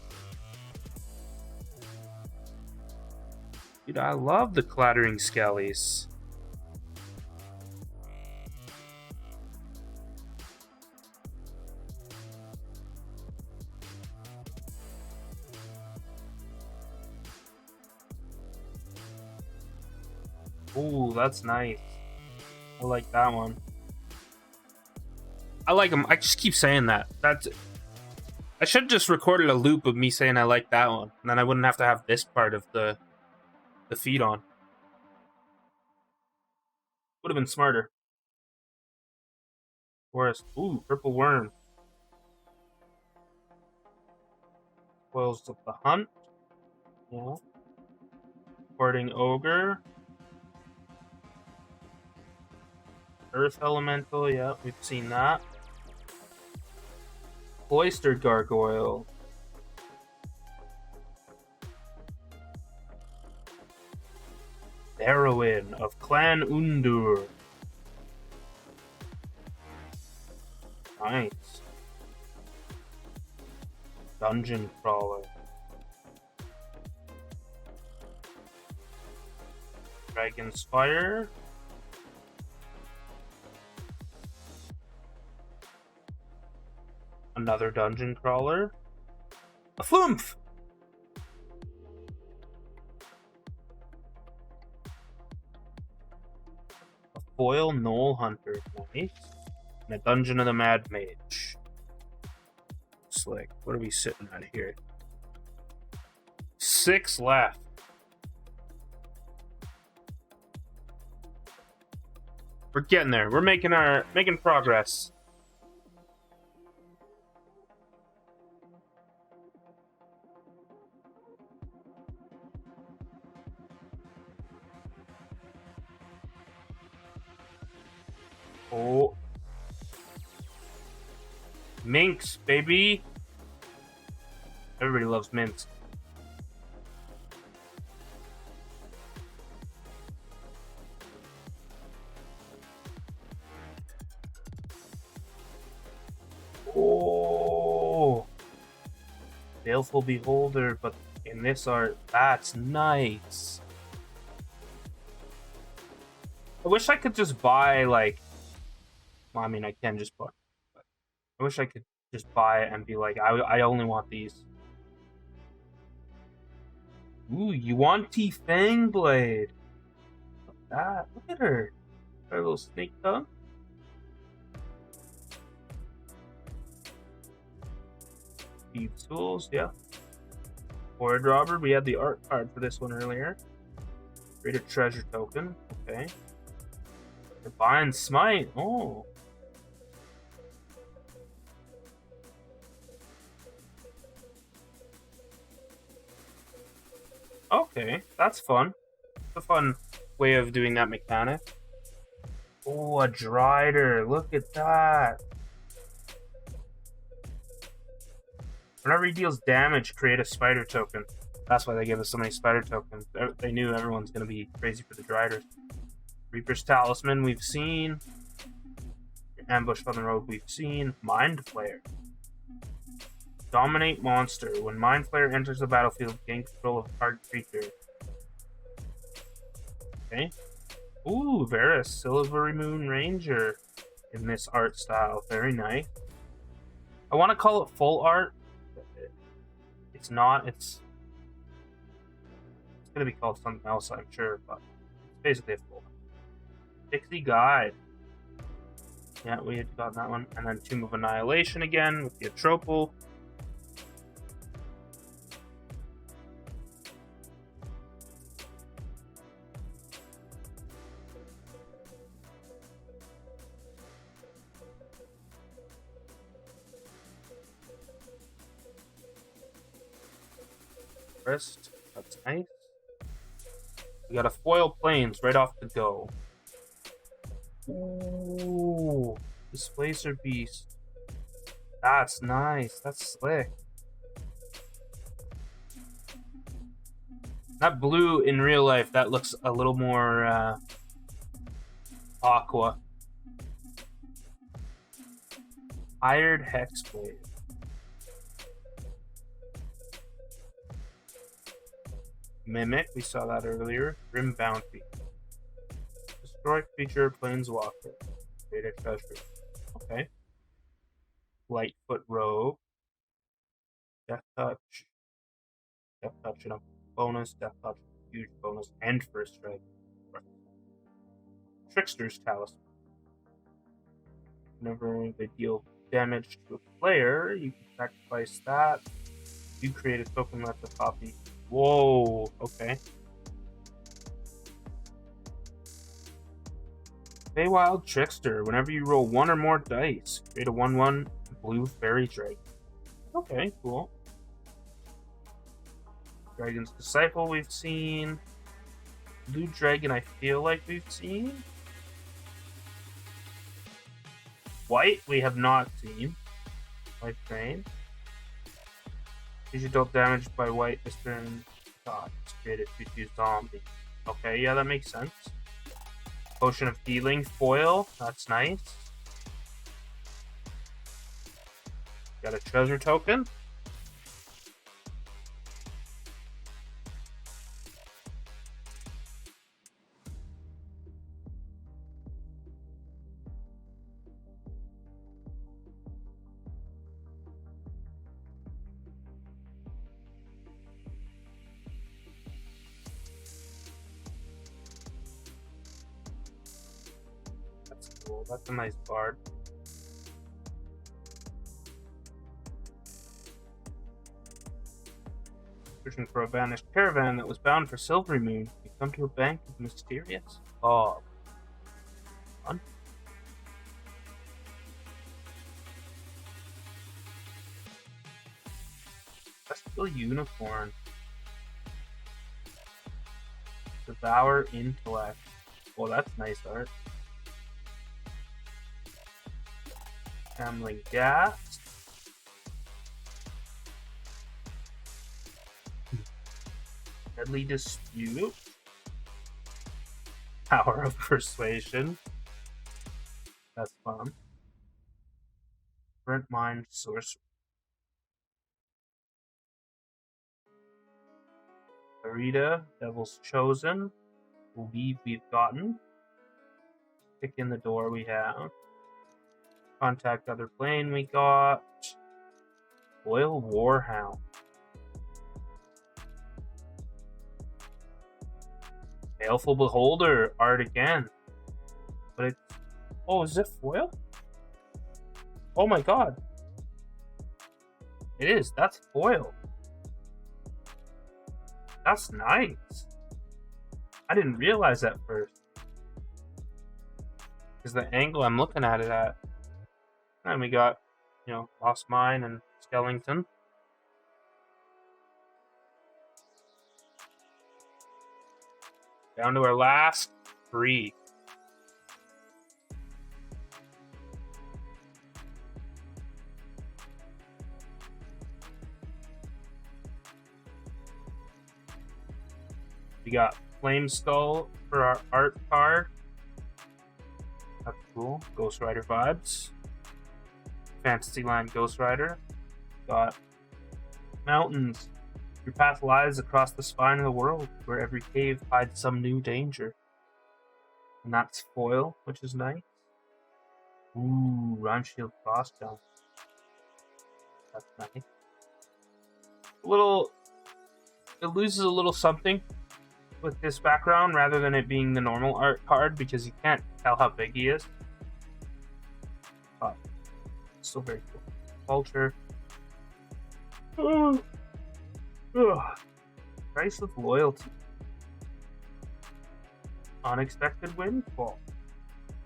Dude, I love the Clattering Skellies. Ooh, that's nice. I like that one. I like them. I just keep saying that. I should have just recorded a loop of me saying I like that one, and then I wouldn't have to have this part of the feed on. Would have been smarter. Forest. Ooh, Purple Worm. Spoils of the Hunt. Yeah. Hoarding Ogre. Earth Elemental, yeah, we've seen that. Cloistered Gargoyle. Heroine of Clan Undur. Nice. Dungeon Crawler. Dragon's Fire. Another Dungeon Crawler. A Flumph! A Foil Knoll Hunter. Nice. And a Dungeon of the Mad Mage. Slick. What are we sitting at here? 6 left. We're getting there. We're making progress. Oh. Minx, baby. Everybody loves mints. Oh. Baleful Beholder, but in this art, that's nice. I wish I could just buy, like... Well, I mean, I can just buy... But I wish I could just buy it and be like, I only want these. Ooh, Yuan-Ti Fangblade. Look at that. Look at her. Her little snake tongue. Thieves' Tools, yeah. Void Robber. We had the art card for this one earlier. Create a treasure token. Okay. Divine Smite. Oh. Okay, that's fun. It's a fun way of doing that mechanic. Oh, a Drider. Look at that. Whenever he deals damage, create a spider token. That's why they give us so many spider tokens. They knew everyone's going to be crazy for the Driders. Reaper's Talisman, we've seen. Ambush on the Road, we've seen. Mind Flayer. Dominate Monster. When Mind Flayer enters the battlefield, gain control of a target creature. Okay. Ooh, Varus, Silvery Moon Ranger in this art style. Very nice. I want to call it full art. It's not. It's going to be called something else, I'm sure, but it's basically a full art. Pixie Guide. Yeah, we had gotten that one. And then Tomb of Annihilation again with the Atropal. That's nice. We got a foil planes right off the go. Ooh, Displacer Beast. That's nice. That's slick. That blue in real life, that looks a little more aqua. Hired Hexblade. Mimic, we saw that earlier. Grim Bounty. Destroy creature, planeswalker. Create a treasure. Okay. Lightfoot Rogue. Death Touch. Death Touch and a bonus. Death Touch, huge bonus. And first strike. Trickster's Talisman. Whenever they deal damage to a player, you can sacrifice that. You create a token left to copy. Whoa, okay. Feywild Trickster. Whenever you roll one or more dice, create a 1/1 blue fairy drake. Okay, cool. Dragon's Disciple we've seen. Blue Dragon I feel like we've seen. White we have not seen. White Train. You dealt damage by white this turn. God, it's created 2/2 zombie. Okay, yeah, that makes sense. Potion of Healing foil. That's nice. Got a treasure token. Cool. That's a nice card. Searching for a vanished caravan that was bound for Silvery Moon. You come to a bank of mysterious fog. Fun. Bestial Unicorn. Devour Intellect. Well, that's nice art. Gambling Gas. Deadly Dispute. Power of Persuasion. That's fun. Brent Mind Sorcery. Arita, Devil's Chosen. Believe we've gotten. Kick in the Door we have. Contact Other Plane we got. Loyal Warhound. Baleful Beholder art again. But it's... Oh, is it foil? Oh my god. It is. That's foil. That's nice. I didn't realize that first. Because the angle I'm looking at it at. And we got, you know, Lost Mine and Skellington. Down to our last 3. We got Flame Skull for our art card. That's cool. Ghost Rider vibes. Fantasyland Ghost Rider. Got Mountains. Your path lies across the spine of the world, where every cave hides some new danger. And that's foil, which is nice. Ooh, Rhyme Shield Crossbow. That's nice. It loses a little something with this background rather than it being the normal art card because you can't tell how big he is. But still very cool. Culture. Price of loyalty. Unexpected windfall.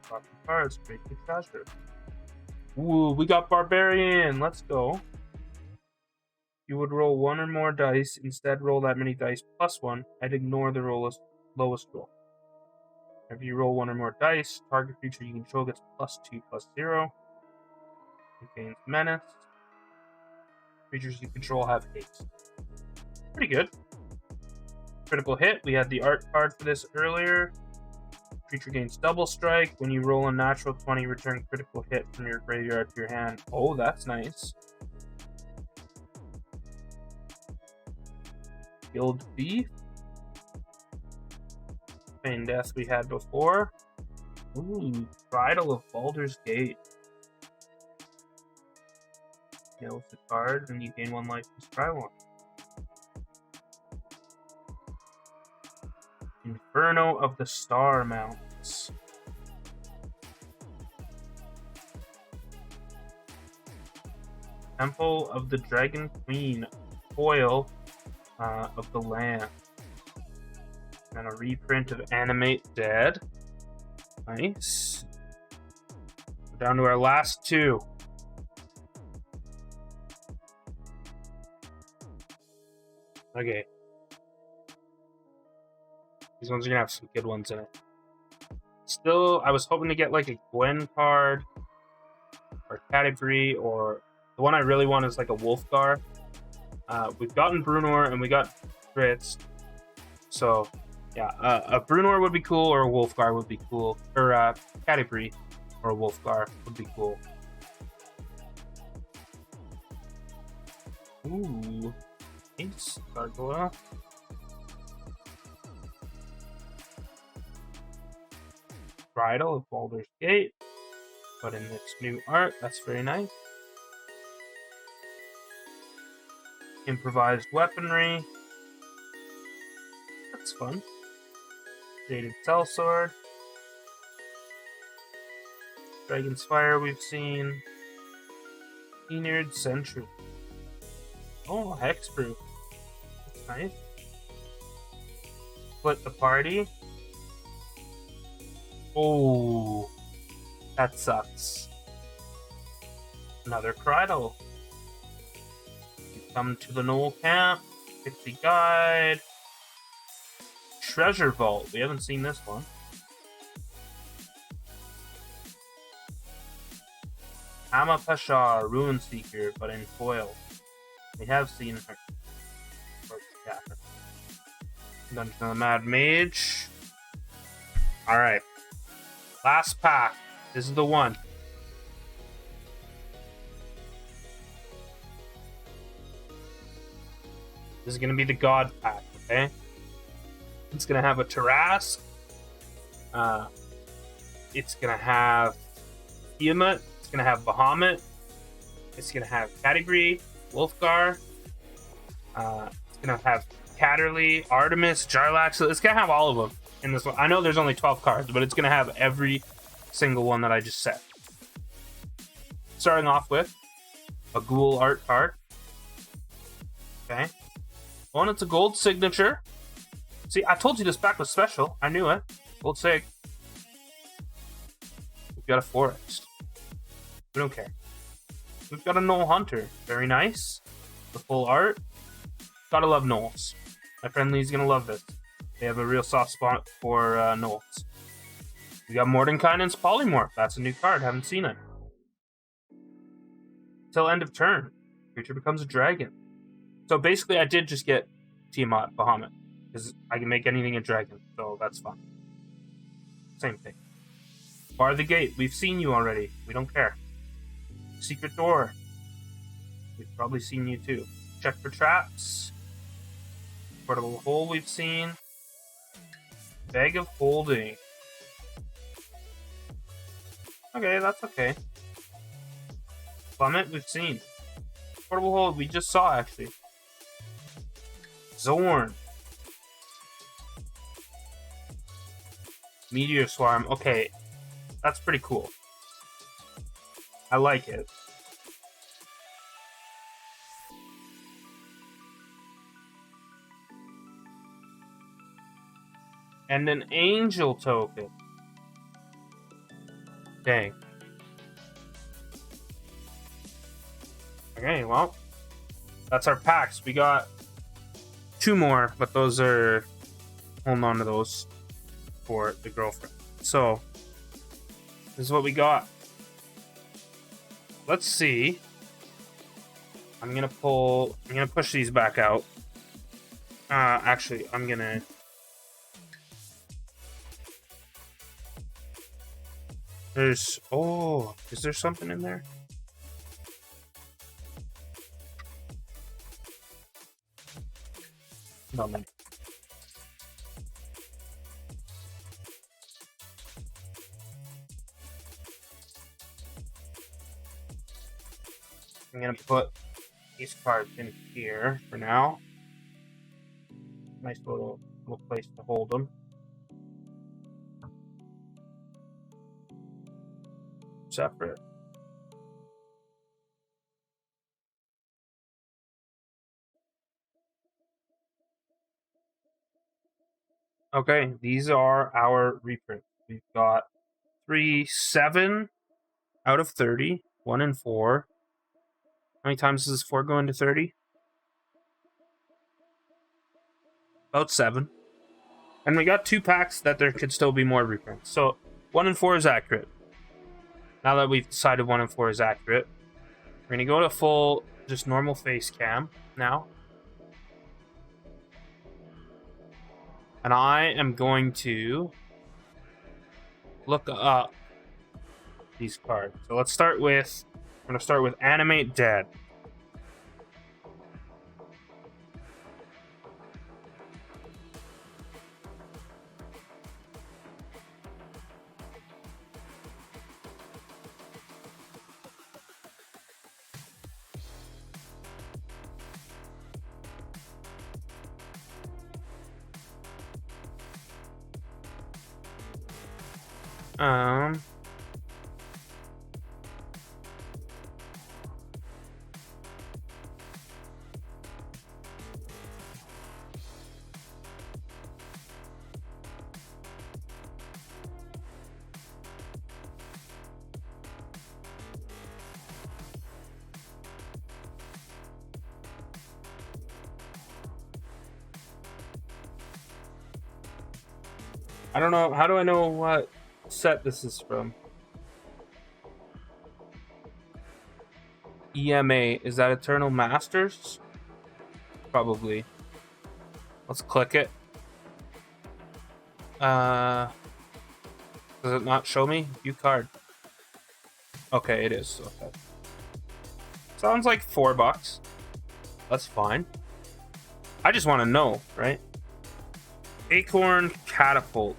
Talking cards, great big treasure. Ooh, we got Barbarian. Let's go. You would roll 1 or more dice. Instead, roll that many dice plus 1. I'd ignore the lowest roll. If you roll 1 or more dice, target creature you control gets +2/+0. It gains menace. Creatures you control have haste. Pretty good. Critical hit. We had the art card for this earlier. Creature gains double strike. When you roll a natural 20, return critical hit from your graveyard to your hand. Oh, that's nice. Guild Thief. Feign Death we had before. Ooh, Bridal of Baldur's Gate. Yeah, with the card, and you gain 1 life to try 1. Inferno of the Star Mounts. Temple of the Dragon Queen. Foil of the Land. And a reprint of Animate Dead. Nice. We're down to our last 2. Okay. These ones are gonna have some good ones in it. Still, I was hoping to get like a Gwen card or category, or the one I really want is like a Wolfgar. We've gotten Brunor and we got Fritz. So, yeah, a Brunor would be cool, or a Wolfgar would be cool. Or a category or a Wolfgar would be cool. Ooh. Thanks, Gargoyle. Bridal of Baldur's Gate. But in this new art, that's very nice. Improvised weaponry. That's fun. Jaded Sellsword. Dragon's Fire we've seen. Enerd Sentry. Oh, Hexproof. That's nice. Split the Party. Oh, that sucks. Another Crydal. You come to the Knoll Camp. Pixie Guide. Treasure Vault. We haven't seen this one. Ama Peshar, Ruin Seeker, but in foil. We have seen her. Yeah. Dungeon of the Mad Mage. Alright. Last pack. This is the one. This is going to be the God pack, okay? It's going to have a Tarask. It's going to have Tiamat. It's going to have Bahamut. It's going to have Category, Wolfgar. It's going to have Catterley, Artemis, Jarlax. So it's going to have all of them in this one. I know there's only 12 cards, but it's going to have every single one that I just said. Starting off with a Ghoul art card. Okay. One, it's a gold signature. See, I told you this pack was special. I knew it. Gold sig. We've got a Forest. We don't care. We've got a Knoll Hunter. Very nice. The full art. Gotta love Knolls. My friend Lee's gonna love this. They have a real soft spot for Knowles. We got Mordenkainen's Polymorph. That's a new card. Haven't seen it. Till end of turn. Creature becomes a dragon. So basically, I did just get Tiamat Bahamut. Because I can make anything a dragon. So that's fun. Same thing. Bar the Gate. We've seen you already. We don't care. Secret Door. We've probably seen you too. Check for traps. Portable Hole we've seen. Bag of Holding. Okay, that's okay. Plummet we've seen. Portable Hole we just saw actually. Zorn. Meteor Swarm. Okay, that's pretty cool. I like it. And an Angel token. Dang. Okay, well, that's our packs. We got 2 more, but those are... Hold on to those for the girlfriend. So, this is what we got. Let's see. I'm gonna push these back out. Actually, I'm gonna... There's... Oh, is there something in there? No, man. I'm gonna put these cards in here for now. Nice little place to hold them. Separate. Okay, these are our reprints. We've got 3, 7 out of 30, 1 and 4. How many times does 4 go into 30? About 7. And we got 2 packs that there could still be more reprints. So 1 and 4 is accurate. Now that we've decided 1 and 4 is accurate, we're gonna go to full, just normal face cam now. And I am going to look up these cards. So let's start with, I'm going to start with Animate Dead. I don't know. How do I know what set this is from? EMA. Is that Eternal Masters? Probably. Let's click it. Does it not show me? View card. Okay, it is. Okay. Sounds like $4. That's fine. I just want to know, right? Acorn Catapult.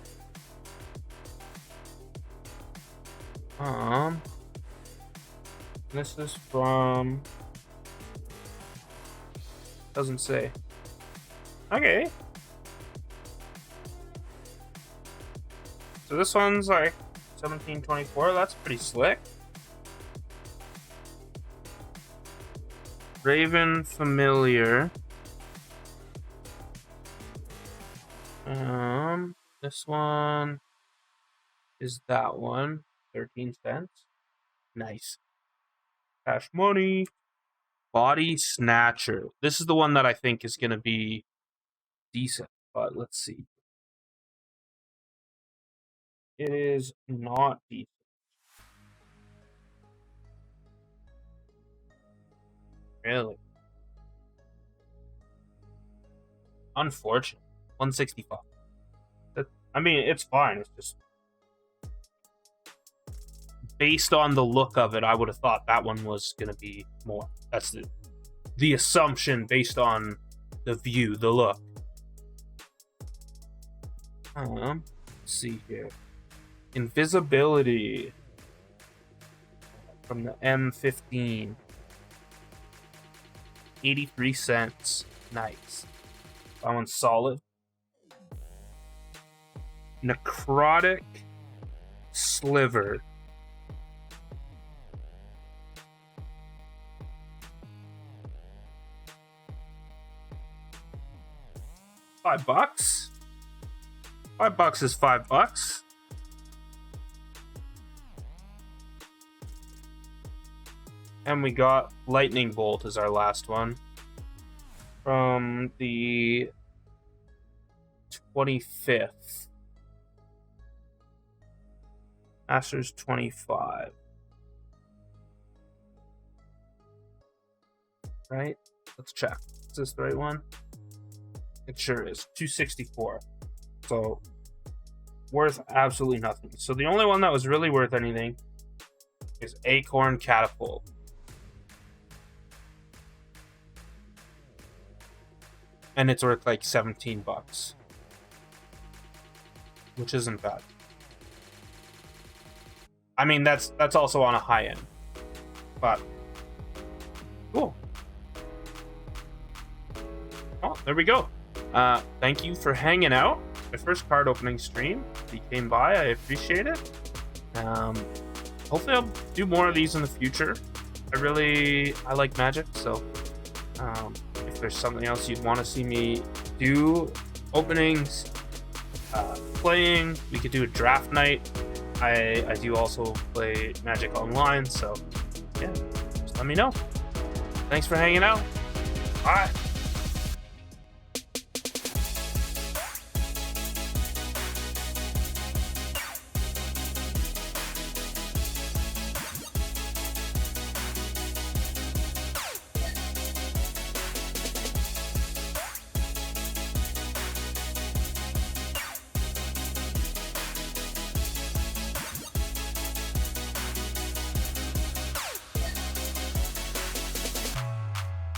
This is from... Doesn't say. Okay. So this one's like 1724. That's pretty slick. Raven Familiar. This one is that one. 13 cents. Nice. Cash money. Body Snatcher. This is the one that I think is going to be decent, but let's see. It is not decent. Really? Unfortunate. 165. I mean, it's fine. It's just based on the look of it, I would have thought that one was gonna be more. That's the assumption based on the view, the look. Let's see here. Invisibility from the M15. 83 cents. Nice. That one's solid. Necrotic Sliver. $5? $5 is $5. And we got Lightning Bolt as our last one. From the 25th. Masters 25. Right? Let's check. Is this the right one? It sure is. 264. So, worth absolutely nothing. So the only one that was really worth anything is Acorn Catapult. And it's worth like $17. Which isn't bad. I mean, that's also on a high end. But cool. Oh, there we go. Thank you for hanging out. My first card opening stream. If you came by, I appreciate it. Hopefully I'll do more of these in the future. I like Magic, so if there's something else you'd want to see me do, openings, playing, we could do a draft night. I do also play Magic online, so yeah, just let me know. Thanks for hanging out. Bye.